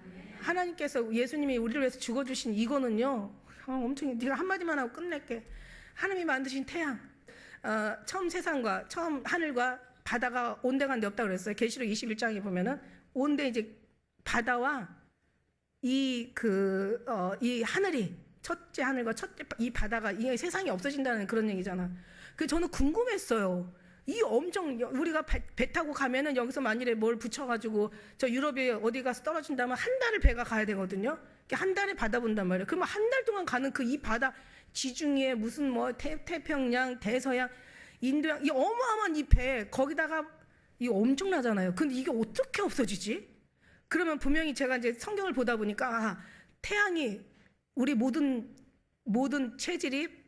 하나님께서 예수님이 우리를 위해서 죽어주신 이거는요, 엄청 네가 한마디만 하고 끝낼게. 하나님이 만드신 태양, 처음 세상과 처음 하늘과 바다가 온데간데 없다고 그랬어요. 계시록 21장에 보면은 온데 이제 바다와 이 하늘이 첫째 하늘과 첫째 이 바다가 이 세상이 없어진다는 그런 얘기잖아. 그 저는 궁금했어요. 이 엄청 우리가 배 타고 가면은 여기서 만일에 뭘 붙여가지고 저 유럽에 어디 가서 떨어진다면 한 달을 배가 가야 되거든요. 한 달에 바다 본단 말이에요. 그러면 한 달 동안 가는 그 이 바다 지중해 무슨 뭐 태평양, 대서양, 인도양 이 어마어마한 이 배 거기다가 이 엄청나잖아요. 근데 이게 어떻게 없어지지? 그러면 분명히 제가 이제 성경을 보다 보니까 태양이 우리 모든 체질이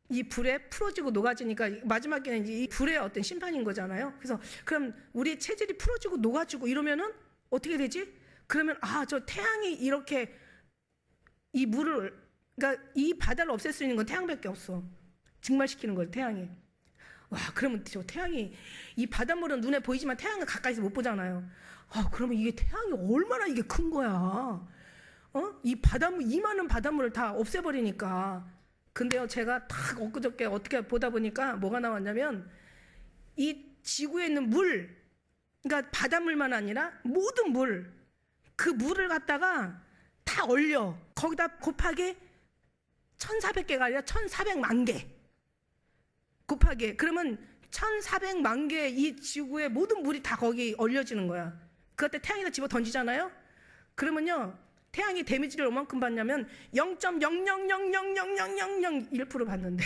이 불에 풀어지고 녹아지니까 마지막에는 이제 이 불의 어떤 심판인 거잖아요. 그래서 그럼 우리의 체질이 풀어지고 녹아지고 이러면은 어떻게 되지? 그러면 저 태양이 이렇게 이 물을 그러니까 이 바다를 없앨 수 있는 건 태양밖에 없어. 증발시키는 거예요, 태양이. 와, 그러면 저 태양이 이 바닷물은 눈에 보이지만 태양을 가까이서 못 보잖아요. 그러면 이게 태양이 얼마나 이게 큰 거야. 이 바닷물 이 많은 바닷물을 다 없애버리니까. 근데요, 제가 딱 엊그저께 어떻게 보다 보니까 뭐가 나왔냐면 이 지구에 있는 물, 그러니까 바닷물만 아니라 모든 물, 그 물을 갖다가 다 얼려. 거기다 곱하기 1,400개가 아니라 1,400만 개. 곱하기. 그러면 1400만 개의 이 지구의 모든 물이 다 거기 얼려지는 거야. 그때 태양에다 집어 던지잖아요. 그러면요, 태양이 데미지를 얼만큼 받냐면 0.000000001% 받는데.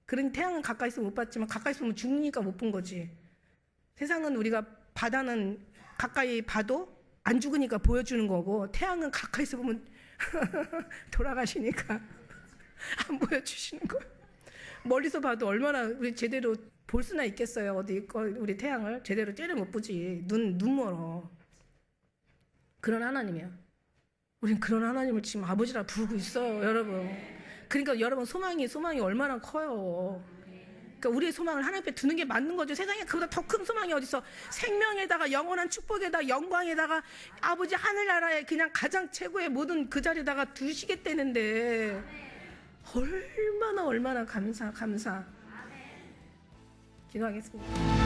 그러니 태양은 가까이 있으면 못 봤지만 가까이 있으면 죽으니까 못 본 거지. 세상은 우리가 바다는 가까이 봐도 안 죽으니까 보여주는 거고, 태양은 가까이서 보면 돌아가시니까 안 보여주시는 거예요. 멀리서 봐도 얼마나 우리 제대로 볼 수나 있겠어요. 어디 우리 태양을 제대로 째려 못 보지. 눈 멀어. 그런 하나님이야. 우린 그런 하나님을 지금 아버지라 부르고 있어요, 여러분. 그러니까 여러분 소망이 얼마나 커요. 그러니까 우리의 소망을 하나님 앞에 두는 게 맞는 거죠. 세상에 그보다 더 큰 소망이 어딨어. 생명에다가 영원한 축복에다가 영광에다가 아버지 하늘나라에 그냥 가장 최고의 모든 그 자리에다가 두시겠다는데 얼마나 감사. 기도하겠습니다.